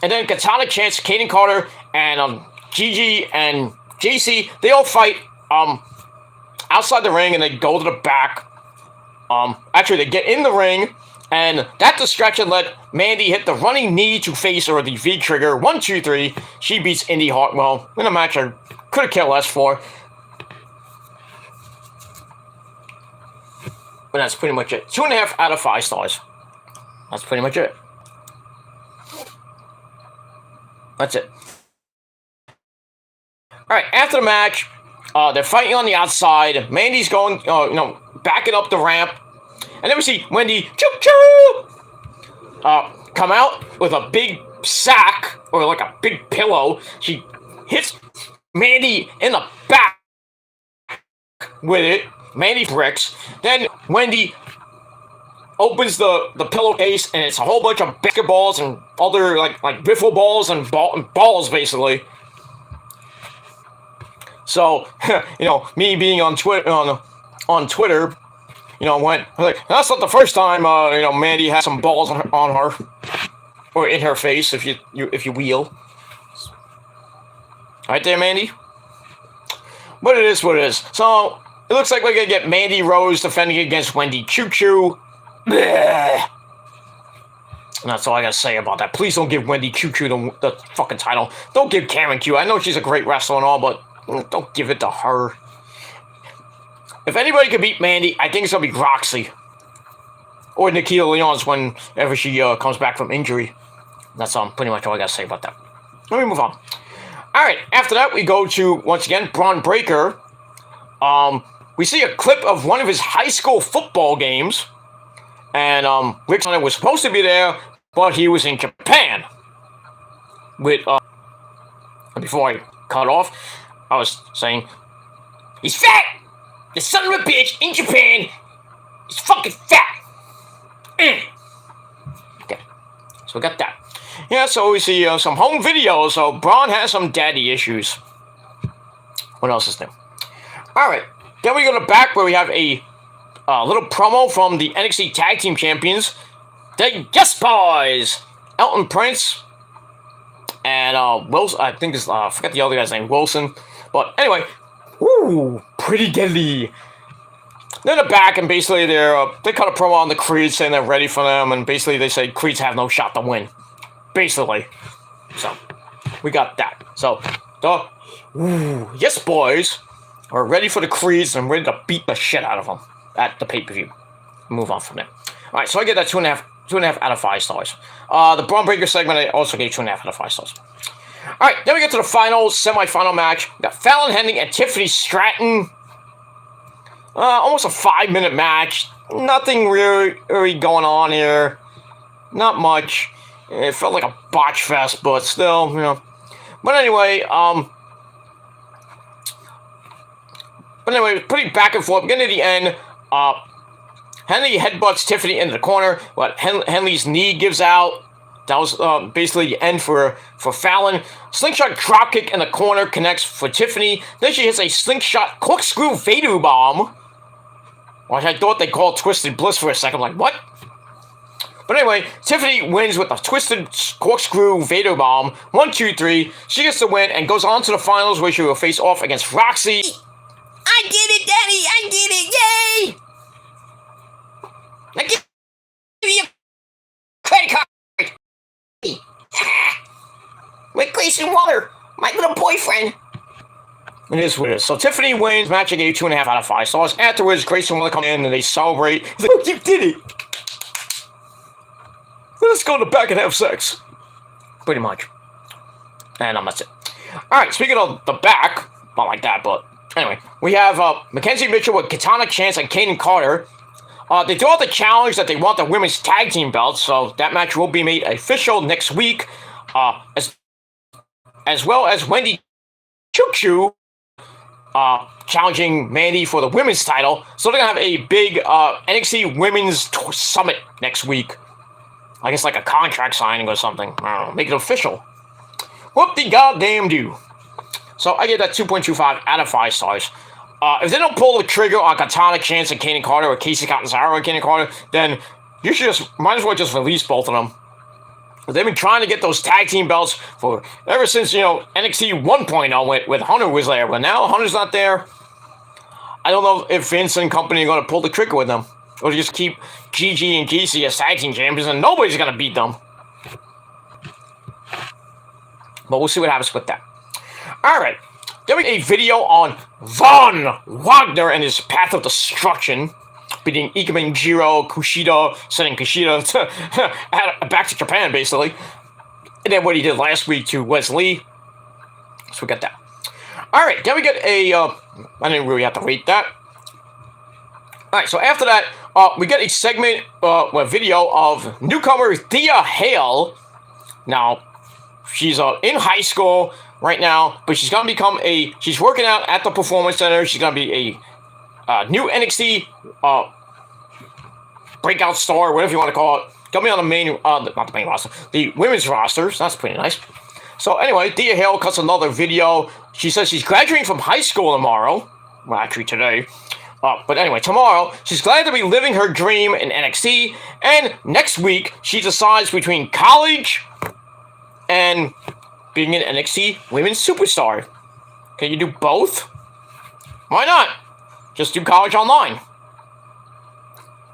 then Katana Chance, Kaden Carter, and Gigi and JC, they all fight outside the ring, and they go to the back. Actually, they get in the ring, and that distraction let Mandy hit the running knee to face her, the V trigger. 1, 2, 3. She beats Indy Hartwell in a match I could have cared less for. But that's pretty much it. 2.5 out of 5 stars. That's pretty much it. That's it. Alright, after the match, they're fighting on the outside. Mandy's going, backing up the ramp. And then we see Wendy choo-choo, come out with a big sack, or like a big pillow. She hits Mandy in the back with it. Mandy bricks. Then Wendy opens the pillowcase, and it's a whole bunch of basketballs and other like wiffle balls and balls basically. So me being on Twitter went like, that's not the first time Mandy has some balls on her or in her face if you will. Right there, Mandy. But it is what it is. So it looks like we're going to get Mandy Rose defending against Wendy Choo Choo. Bleh. And that's all I got to say about that. Please don't give Wendy Choo Choo the fucking title. Don't give Karen Q. I know she's a great wrestler and all, but don't give it to her. If anybody could beat Mandy, I think it's going to be Roxy. Or Nikita Lyons whenever she comes back from injury. That's pretty much all I got to say about that. Let me move on. Alright, after that, we go to, once again, Bron Breakker. We see a clip of one of his high school football games. And Rick Steiner was supposed to be there, but he was in Japan. With, before I cut off, I was saying, he's fat! The son of a bitch in Japan is fucking fat! Okay, so we got that. Yeah, so we see some home videos. So Bron has some daddy issues. What else is new? Alright, then we go to back where we have a little promo from the NXT Tag Team Champions, the Yes Boys! Elton Prince and Wilson, I think it's, I forgot the other guy's name, Wilson. But anyway, woo, pretty deadly. They're in the back, and basically they cut a promo on the Creed saying they're ready for them, and basically they say Creeds have no shot to win. Basically. So, we got that. So, the Yes Boys are ready for the Creeds and ready to beat the shit out of them at the pay-per-view. Move on from there. Alright, so I get that 2.5 out of 5 stars. The Bron Breakker segment, I also gave 2.5 out of 5 stars. Alright, then we get to the final, semi-final match. We got Fallon Hennig and Tiffany Stratton. Almost a 5-minute match. Nothing really going on here. Not much. It felt like a botch fest, but still, you know. But anyway, pretty back and forth. Getting to the end, Henley headbutts Tiffany into the corner, but Henley's knee gives out. That was basically the end for Fallon. Slingshot dropkick in the corner connects for Tiffany. Then she hits a slingshot corkscrew Vader bomb. Which I thought they called Twisted Bliss for a second. I'm like, what? But anyway, Tiffany wins with a twisted corkscrew Vader bomb. 1, 2, 3. She gets the win and goes on to the finals where she will face off against Roxy. I did it, Daddy! I did it! Yay! I give you a credit card! With Grayson Waller, my little boyfriend. It is what it is. So Tiffany wins. Match I gave 2.5 out of 5 stars. Afterwards, Grayson Waller comes in and they celebrate. He's like, oh, you did it! Let's go in the back and have sex. Pretty much. And that's it. Alright, speaking of the back, not like that, but anyway, we have Mackenzie Mitchell with Katana Chance and Kaden Carter. They threw out the challenge that they want the women's tag team belts, so that match will be made official next week. As well as Wendy Choo Choo challenging Mandy for the women's title. So they're going to have a big NXT Women's Summit next week. I guess like a contract signing or something. I don't know, make it official. Whoop-de-goddamn do. So I give that 2.25 out of 5 stars. If they don't pull the trigger on Katana Chance and Kaden Carter, or Casey Catanzaro and Kaden Carter, then you might as well just release both of them. They've been trying to get those tag team belts ever since, NXT 1.0 with Hunter was there. But now Hunter's not there. I don't know if Vince and company are going to pull the trigger with them. Or just keep GG and GC as tag team champions and nobody's going to beat them. But we'll see what happens with that. Alright. Then we get a video on Von Wagner and his path of destruction. Beating Ikemen Jiro, Kushida, sending Kushida back to Japan, basically. And then what he did last week to Wesley. So we got that. Alright, then we get a... I didn't really have to rate that. Alright, so after that, we get a segment, a video of newcomer Thea Hale. Now, she's in high school right now, but she's going to become she's working out at the Performance Center. She's going to be a new NXT breakout star, whatever you want to call it. Coming on the main, not the main roster, the women's roster. So that's pretty nice. So anyway, Thea Hale cuts another video. She says she's graduating from high school tomorrow. Well, actually today. But anyway, tomorrow, she's glad to be living her dream in NXT. And next week, she decides between college and being an NXT women's superstar. Can you do both? Why not? just do college online.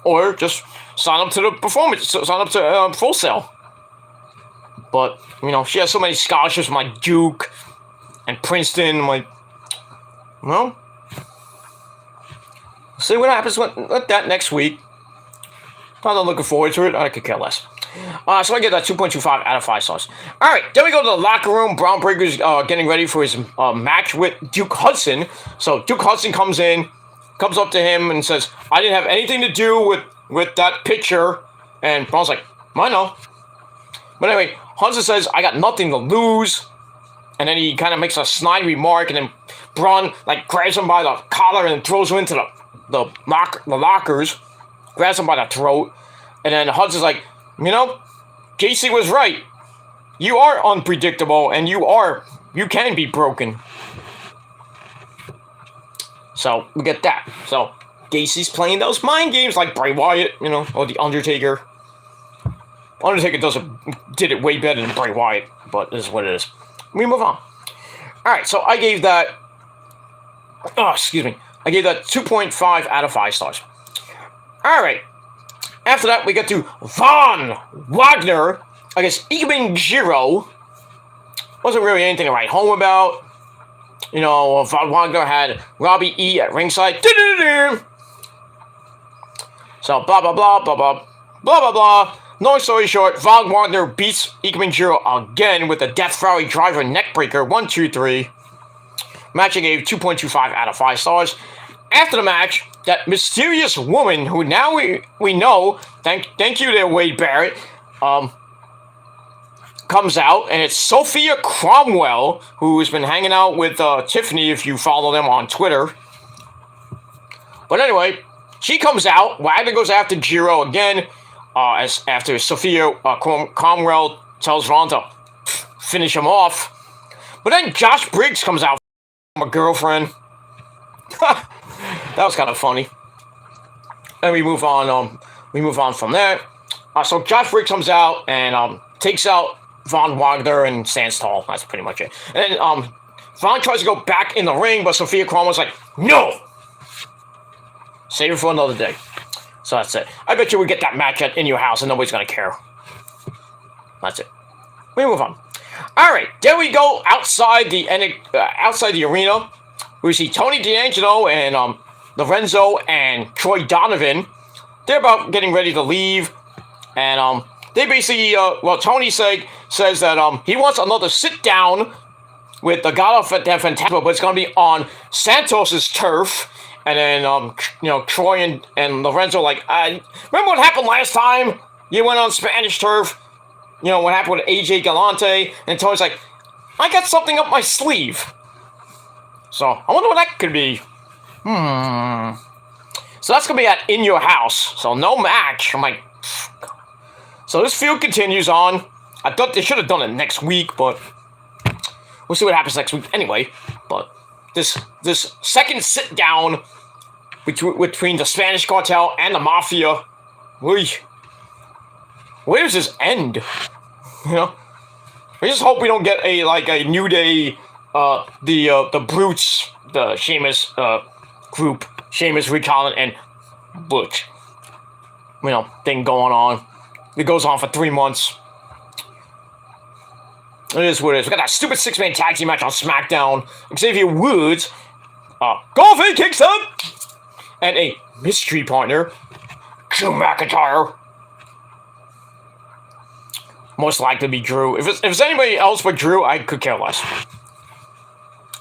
Or just sign up to the performance, sign up to Full Sail. But, she has so many scholarships from, like, Duke and Princeton. I'm like, well, see what happens with that next week. I'm not looking forward to it. I could care less. So I get that 2.25 out of 5 stars. Alright, then we go to the locker room. Bron Breakker's getting ready for his match with Duke Hudson. So Duke Hudson comes up to him and says, I didn't have anything to do with that picture. And Bron's like, I know. But anyway, Hudson says, I got nothing to lose. And then he kind of makes a snide remark. And then Bron, like, grabs him by the collar and throws him into the lockers. Grabs him by the throat. And then Hudson's like, JC was right. You are unpredictable, and you can be broken. So, we get that. So, Gacy's playing those mind games like Bray Wyatt, or The Undertaker. Undertaker did it way better than Bray Wyatt, but this is what it is. We move on. Alright, so I gave that... I gave that 2.5 out of 5 stars. Alright. After that, we get to Von Wagner against Ikemen Jiro. Wasn't really anything to write home about. Von Wagner had Robbie E at ringside. So, blah, blah, blah, blah, blah, blah, blah, blah. Long story short, Von Wagner beats Ikemen Jiro again with a Death Valley Driver neckbreaker. 1, 2, 3. Match I gave 2.25 out of 5 stars. After the match, that mysterious woman who now we know, thank you there, Wade Barrett, comes out, and it's Sophia Cromwell, who's been hanging out with Tiffany, if you follow them on Twitter. But anyway, she comes out. Wagner goes after Jiro again, after Sophia Cromwell tells Ron to finish him off. But then Josh Briggs comes out, my girlfriend. That was kind of funny. And we move on. From there. So Josh Briggs comes out and takes out Von Wagner and stands tall. That's pretty much it. And then Von tries to go back in the ring, but Sophia Cromwell's like, no! Save it for another day. So that's it. I bet you we get that match in your house and nobody's gonna care. That's it. We move on. Alright, then we go outside the arena. We see Tony D'Angelo and Lorenzo and Troy Donovan. They're about getting ready to leave. And they basically, Tony says that he wants another sit-down with the God of Fantasma, but it's going to be on Santos's turf. And then, Troy and Lorenzo like, remember what happened last time? You went on Spanish turf. What happened with AJ Galante. And Tony's like, I got something up my sleeve. So, I wonder what that could be. So that's going to be at In Your House. So, no match. I'm like... So, this feud continues on. I thought they should have done it next week, but... We'll see what happens next week anyway. But this second sit-down between the Spanish Cartel and the Mafia... Where does this end? We just hope we don't get a New Day... the Brutes, the Sheamus group, Sheamus, Rick Holland, and Butch. Thing going on. It goes on for 3 months. It is what it is. We got that stupid 6-man tag team match on SmackDown. Xavier Woods, Golfing kicks up, and a mystery partner, Drew McIntyre. Most likely be Drew. If it's anybody else but Drew, I could care less.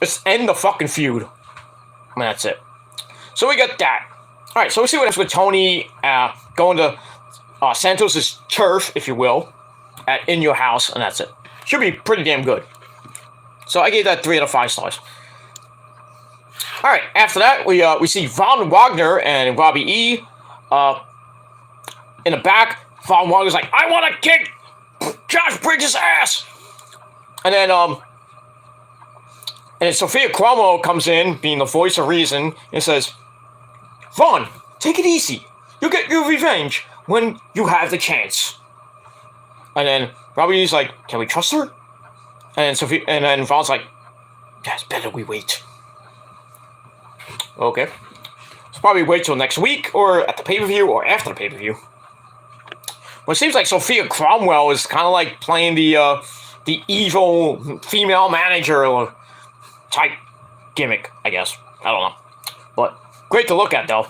Let's end the fucking feud. And that's it. So we got that. Alright, so we see what happens with Tony going to Santos's turf, if you will, at In Your House, and that's it. Should be pretty damn good. So I gave that 3 out of 5 stars. Alright, after that, we see Von Wagner and Robbie E. In the back. Von Wagner's like, I want to kick Josh Briggs' ass! And then Sophia Cromwell comes in, being the voice of reason, and says, Vaughn, take it easy. You'll get your revenge when you have the chance. And then Robbie's like, can we trust her? And then Vaughn's like, yeah, it's better we wait. Okay. Probably wait till next week, or at the pay-per-view, or after the pay-per-view. Well, it seems like Sophia Cromwell is kind of like playing the evil female manager type gimmick, I guess. I don't know. But great to look at, though.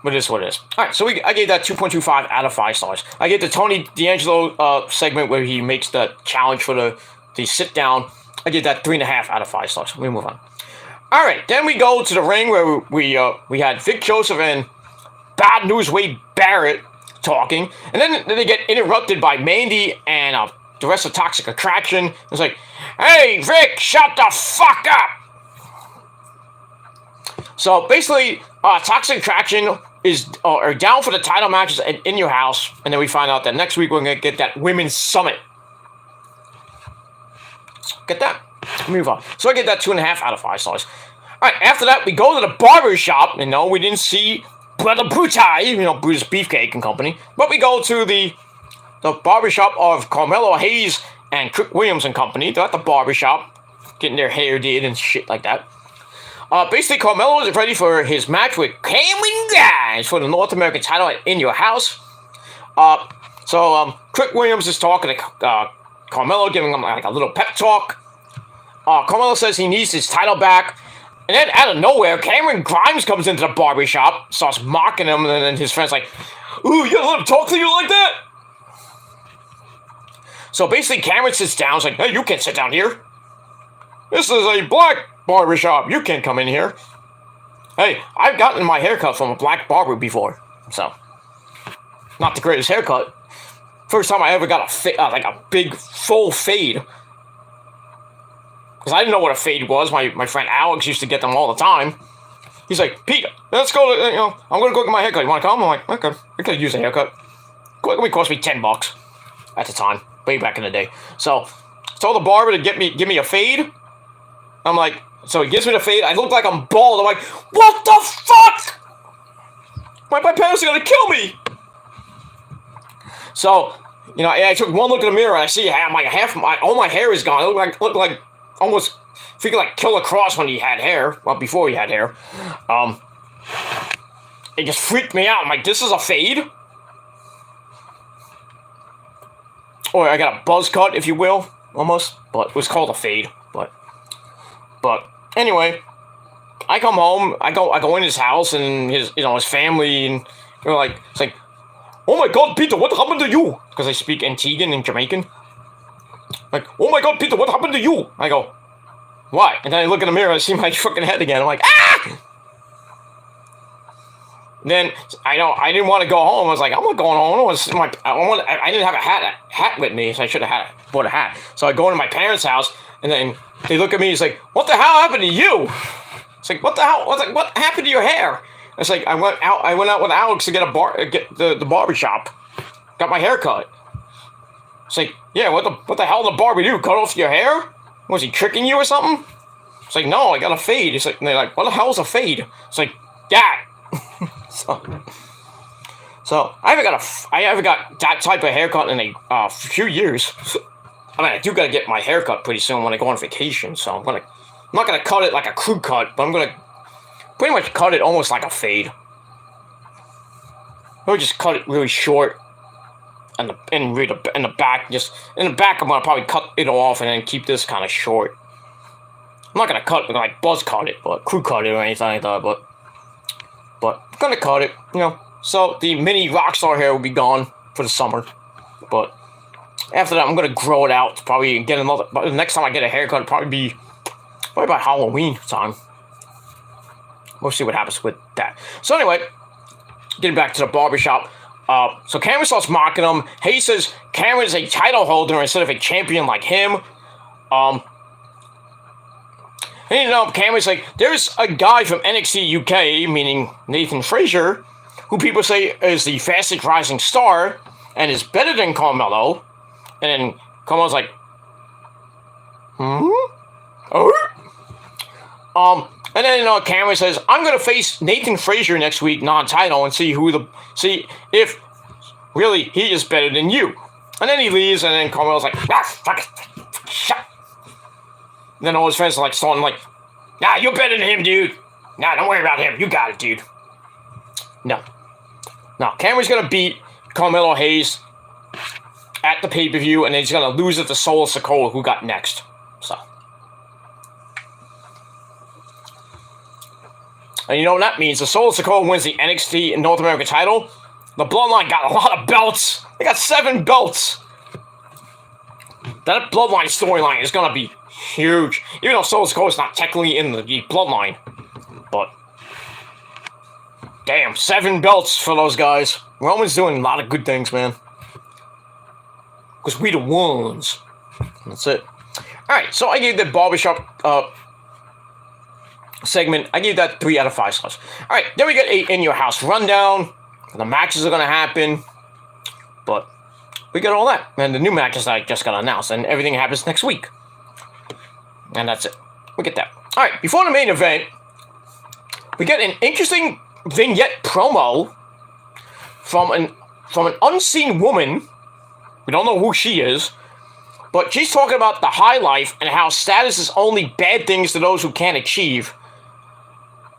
But it is what it is. Alright, so I gave that 2.25 out of 5 stars. I gave the Tony D'Angelo segment where he makes the challenge for the sit-down. I gave that 3.5 out of 5 stars. We move on. Alright, then we go to the ring where we had Vic Joseph and Bad News Wade Barrett talking. And then they get interrupted by Mandy and the rest of Toxic Attraction. It's like, hey, Vic, shut the fuck up! So basically, Toxic Attraction are down for the title matches in your house, and then we find out that next week we're going to get that Women's Summit. Get that? Move on. So I get that 2.5 out of 5 stars. Alright, after that, we go to the barber shop. We didn't see Brother Brutai, Brutus Beefcake and company. But we go to the barber shop of Carmelo Hayes and Trick Williams and company. They're at the barber shop, getting their hair did and shit like that. Basically, Carmelo is ready for his match with Cameron Grimes for the North American title in your house. So Trick Williams is talking to Carmelo, giving him like a little pep talk. Carmelo says he needs his title back. And then out of nowhere, Cameron Grimes comes into the barbershop, starts mocking him, and then his friend's like, ooh, you gotta let him talk to you like that? So basically, Cameron sits down, he's like, hey, you can't sit down here. This is a black barbershop. You can't come in here. Hey, I've gotten my haircut from a black barber before, so not the greatest haircut. First time I ever got a big full fade, because I didn't know what a fade was. My friend Alex used to get them all the time. He's like, Pete, let's go. I'm gonna go get my haircut. You want to come? I'm like, okay, I could use a haircut. It would cost me $10 at the time, way back in the day. So I told the barber to give me a fade. I'm like, so he gives me the fade. I look like I'm bald. I'm like, what the fuck? My parents are gonna kill me. So, I took one look in the mirror and I see all my hair is gone. I look like almost freaking like Killer Cross when he had hair. Well, before he had hair. It just freaked me out. I'm like, this is a fade? Or I got a buzz cut, if you will, almost. But it was called a fade. But anyway, I come home, I go in his house and his family, and it's like, oh my God, Peter, what happened to you? Because I speak Antiguan and Jamaican. Like, oh my God, Peter, what happened to you? I go, what? And then I look in the mirror and I see my fucking head again. I'm like, ah! Then I didn't want to go home. I was like, I'm not going home. I didn't have a hat with me, so I should have bought a hat. So I go into my parents' house, and then they look at me. It's like, what the hell happened to you? It's like, what the hell? What happened to your hair? It's like I went out with Alex to get the barber shop. Got my hair cut. It's like, yeah, what the hell did the barber do? Cut off your hair? Was he tricking you or something? It's like, no, I got a fade. It's like, and they're like, what the hell's a fade? It's like, that. So I haven't got that type of haircut in a few years. I mean, I do gotta get my haircut pretty soon when I go on vacation. So I'm not gonna cut it like a crew cut, but I'm gonna pretty much cut it almost like a fade. Or just cut it really short, and in the back, just in the back, I'm gonna probably cut it off and then keep this kind of short. I'm not gonna like buzz cut it, but crew cut it or anything like that. But I'm gonna cut it, So the mini Rockstar hair will be gone for the summer, but after that, I'm gonna grow it out. Probably get another. But the next time I get a haircut, it'll probably be about Halloween time. We'll see what happens with that. So anyway, getting back to the barbershop. So Cameron starts mocking him. Hayes says Cameron is a title holder instead of a champion like him. And Cameron's like, there's a guy from NXT UK, meaning Nathan Frazier, who people say is the fastest rising star and is better than Carmelo. And then Carmelo's like, and then Cameron says, I'm gonna face Nathan Frazier next week, non-title, and see if really he is better than you. And then he leaves, and then Carmelo's like, fuck it, shut. And then all his friends are like starting like, nah, you're better than him, dude. Nah, don't worry about him. You got it, dude. No. No, Cameron's going to beat Carmelo Hayes at the pay-per-view, and then he's going to lose it to Solo Sikoa, who got next. So. And you know what that means? The Solo Sikoa wins the NXT North American title. The Bloodline got a lot of belts. They got 7 belts. That Bloodline storyline is going to be huge. Even though Solo Sikoa is not technically in the Bloodline. But, damn, 7 belts for those guys. Roman's doing a lot of good things, man. Because we the ones. That's it. Alright, so I gave the barbershop segment, I gave that 3 out of 5 stars. Alright, then we get a In Your House rundown. The matches are going to happen. But we got all that. And the new matches that I just got announced. And everything happens next week. And that's it. We get that. Alright, before the main event, we get an interesting vignette promo from an unseen woman. We don't know who she is. But she's talking about the high life and how status is only bad things to those who can't achieve.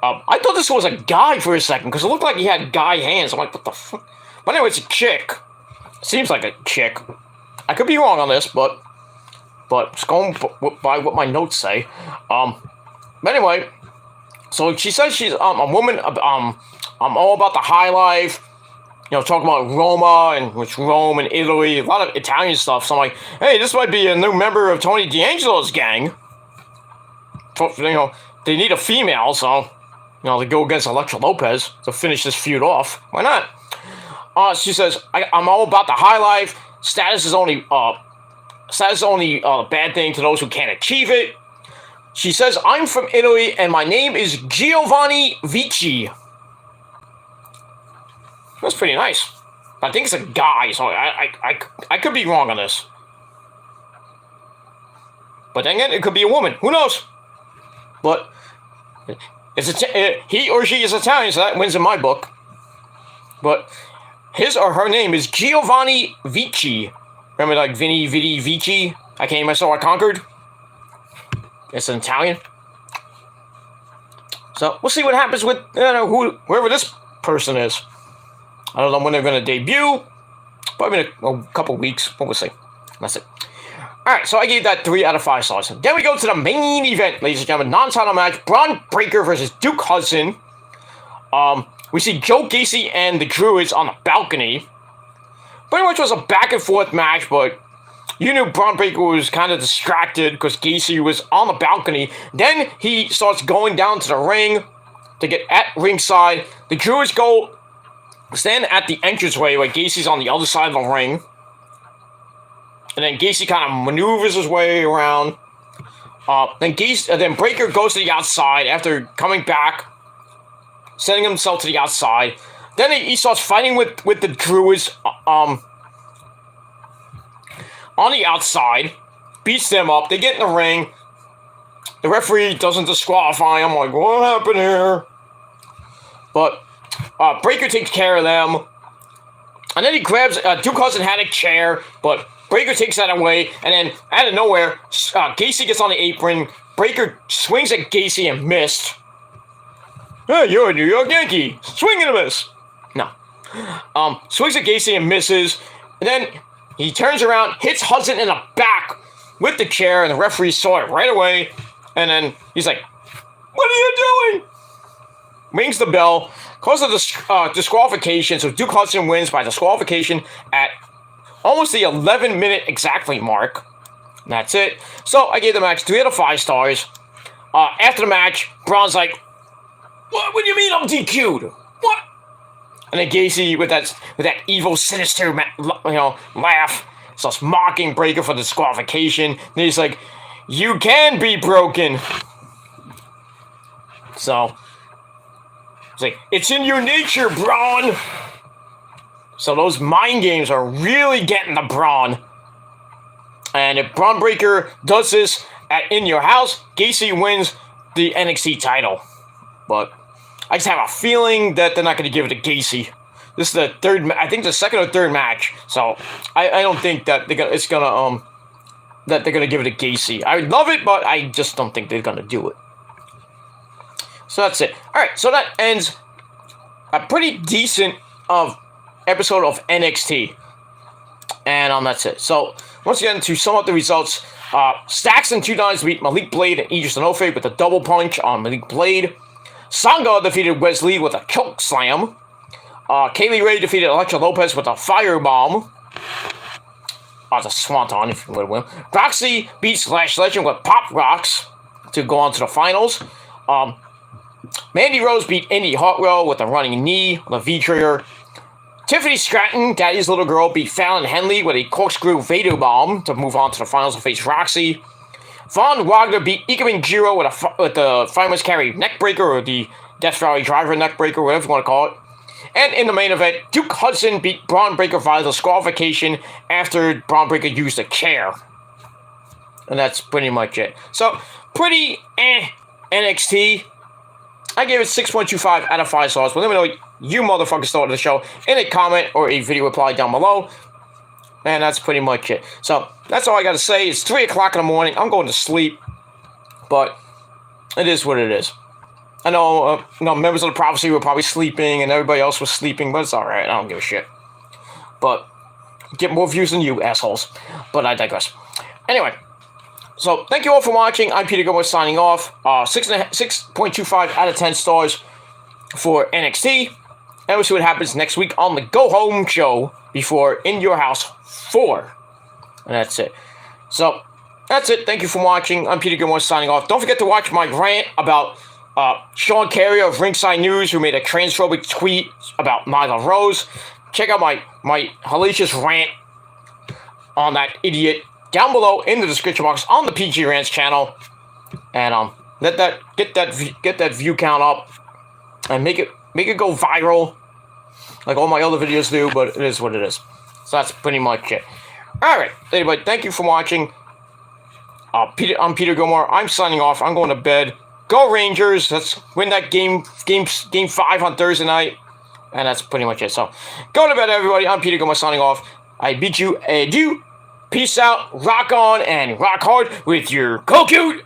I thought this was a guy for a second, because it looked like he had guy hands. I'm like, what the fuck? But anyway, it's a chick. Seems like a chick. I could be wrong on this, but just going by what my notes say. But anyway, so she says she's a woman. I'm all about the high life. You know, talking about Roma and which Rome and Italy, a lot of Italian stuff. So I'm like, hey, this might be a new member of Tony D'Angelo's gang. You know, they need a female, so you know, they go against Elektra Lopez to finish this feud off. Why not? She says, I'm all about the high life. Status is only a bad thing to those who can't achieve it. She says, I'm from Italy, and my name is Giovanni Vici. That's pretty nice. I think it's a guy, so I could be wrong on this. But then again, it could be a woman. Who knows? But he or she is Italian, so that wins in my book. But his or her name is Giovanni Vici. Remember, like Vinny, Vidi, Vici? I came, I saw, I conquered. It's an Italian. So we'll see what happens with whoever this person is. I don't know when they're going to debut. Probably in a couple weeks, but we'll see. That's it. Alright, so I gave that 3 out of 5 stars. Then we go to the main event, ladies and gentlemen. Non-title match, Bron Breakker versus Duke Hudson. We see Joe Gacy and the Druids on the balcony. Pretty much was a back and forth match, but you knew Bron Breakker was kind of distracted because Gacy was on the balcony. Then he starts going down to the ring to get at ringside. The Druids stand at the entranceway where Gacy's on the other side of the ring. And then Gacy kind of maneuvers his way around. Then Breakker goes to the outside after coming back, sending himself to the outside. Then he starts fighting with the Druids on the outside, beats them up. They get in the ring. The referee doesn't disqualify him. Like, what happened here? But Breakker takes care of them. And then he grabs, Duke Hudson had a chair, but Breakker takes that away. And then, out of nowhere, Gacy gets on the apron. Breakker swings at Gacy and missed. Hey, you're a New York Yankee. Swing and a miss. No. Swings at Gacy and misses. And then he turns around, hits Hudson in the back with the chair, and the referee saw it right away. And then he's like, what are you doing? Rings the bell, causes a disqualification, so Duke Hudson wins by disqualification at almost the 11-minute exactly mark. And that's it. So I gave the match 3 out of 5 stars. After the match, Bron's like, what do you mean I'm DQ'd? What? And then Gacy, with that evil, sinister, laugh, starts mocking Breakker for disqualification. Then he's like, you can be broken. So it's like, it's in your nature, Bron. So those mind games are really getting the Bron. And if Bron Breakker does this In Your House, Gacy wins the NXT title. But I just have a feeling that they're not going to give it to Gacy. This is the third, I think the second or third match. So I don't think that they're gonna give it to Gacy. I would love it, but I just don't think they're gonna do it. So that's it. All right. So that ends a pretty decent episode of NXT. And that's it. So, once again, to sum up the results, Stacks and 2 Dimes beat Malik Blade and Aegis Anofe with a double punch on Malik Blade. Sangha defeated Wesley with a choke slam. Kaylee Ray defeated Elektra Lopez with a firebomb. It's a swanton if you would win. Roxy beats Lash Legend with Pop Rocks to go on to the finals. Mandy Rose beat Indy Hartwell with a running knee on the V-trigger. Tiffany Stratton, Daddy's little girl, beat Fallon Henley with a corkscrew Vado Bomb to move on to the finals and face Roxy. Von Wagner beat Ika Jiro with the Fireman's Carry Neckbreaker, or the Death Valley Driver Neckbreaker, whatever you want to call it. And in the main event, Duke Hudson beat Bron Breakker via disqualification after Bron Breakker used a chair. And that's pretty much it. So, pretty NXT. I gave it 6.25 out of 5 stars. But let me know what you motherfuckers thought of the show in a comment or a video reply down below. And that's pretty much it. So, that's all I got to say. It's 3 o'clock in the morning. I'm going to sleep. But it is what it is. I know, members of the Prophecy were probably sleeping and everybody else was sleeping, but it's alright. I don't give a shit. But, get more views than you, assholes. But I digress. Anyway, so thank you all for watching. I'm Peter Gilmore signing off. 6.25 out of 10 stars for NXT. And we'll see what happens next week on the Go Home show before In Your House 4. And that's it. So, that's it. Thank you for watching. I'm Peter Gilmore signing off. Don't forget to watch my rant about Sean Carrier of Ringside News, who made a transphobic tweet about Nyla Rose. Check out my hellacious rant on that idiot down below in the description box on the PG Rants channel. And get that view count up and make it go viral like all my other videos do, but it is what it is. So that's pretty much it. Alright, anyway, thank you for watching. I'm Peter Gilmore. I'm signing off. I'm going to bed. Go Rangers! Let's win that game 5 on Thursday night. And that's pretty much it. So, go to bed, everybody. I'm Peter Gilmore signing off. I bid you adieu. Peace out. Rock on and rock hard with your Kokute.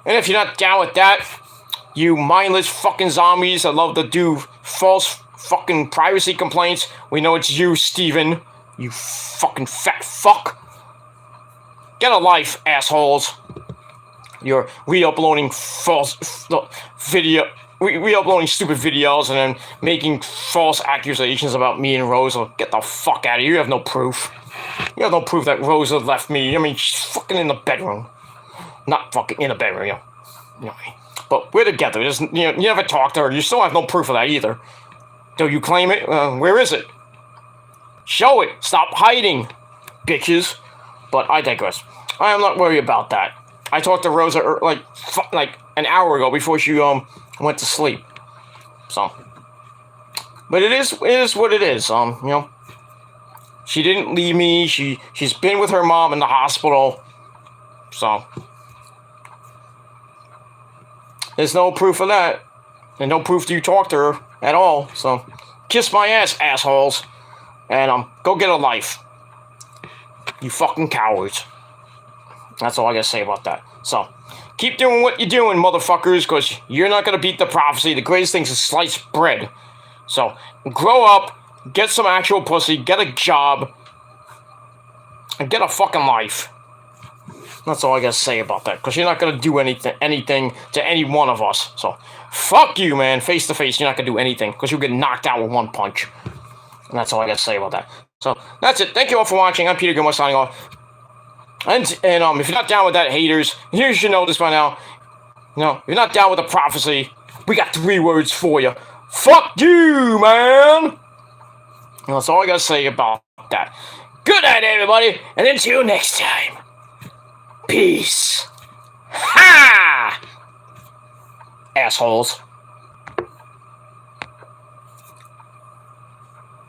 And if you're not down with that, you mindless fucking zombies that love to do false fucking privacy complaints, we know it's you, Steven. You fucking fat fuck. Get a life, assholes. You're re-uploading false re-uploading stupid videos and then making false accusations about me and Rosa. Get the fuck out of here. You have no proof. You have no proof that Rosa left me. I mean, she's fucking in the bedroom. Not fucking in the bedroom, you know. But we're together. You never talked to her. You still have no proof of that either. Do you claim it? Where is it? Show it. Stop hiding, bitches. But I digress. I am not worried about that. I talked to Rosa like an hour ago before she went to sleep. So, but it is what it is. She didn't leave me. She's been with her mom in the hospital. So, there's no proof of that, and no proof that you talked to her at all. So, kiss my ass, assholes, and go get a life. You fucking cowards. That's all I gotta say about that. So, keep doing what you're doing, motherfuckers, because you're not gonna beat the Prophecy. The greatest thing is sliced bread. So, grow up, get some actual pussy, get a job, and get a fucking life. That's all I gotta say about that, because you're not gonna do anything to any one of us. So, fuck you, man. Face to face, you're not gonna do anything, because you'll get knocked out with one punch. And that's all I gotta say about that. So, that's it. Thank you all for watching. I'm Peter Gilmore signing off. And if you're not down with that, haters, you should know this by now. If you're not down with the Prophecy, we got 3 words for you. Fuck you, man! And that's all I gotta say about that. Good night, everybody, and until next time. Peace. Ha! Assholes.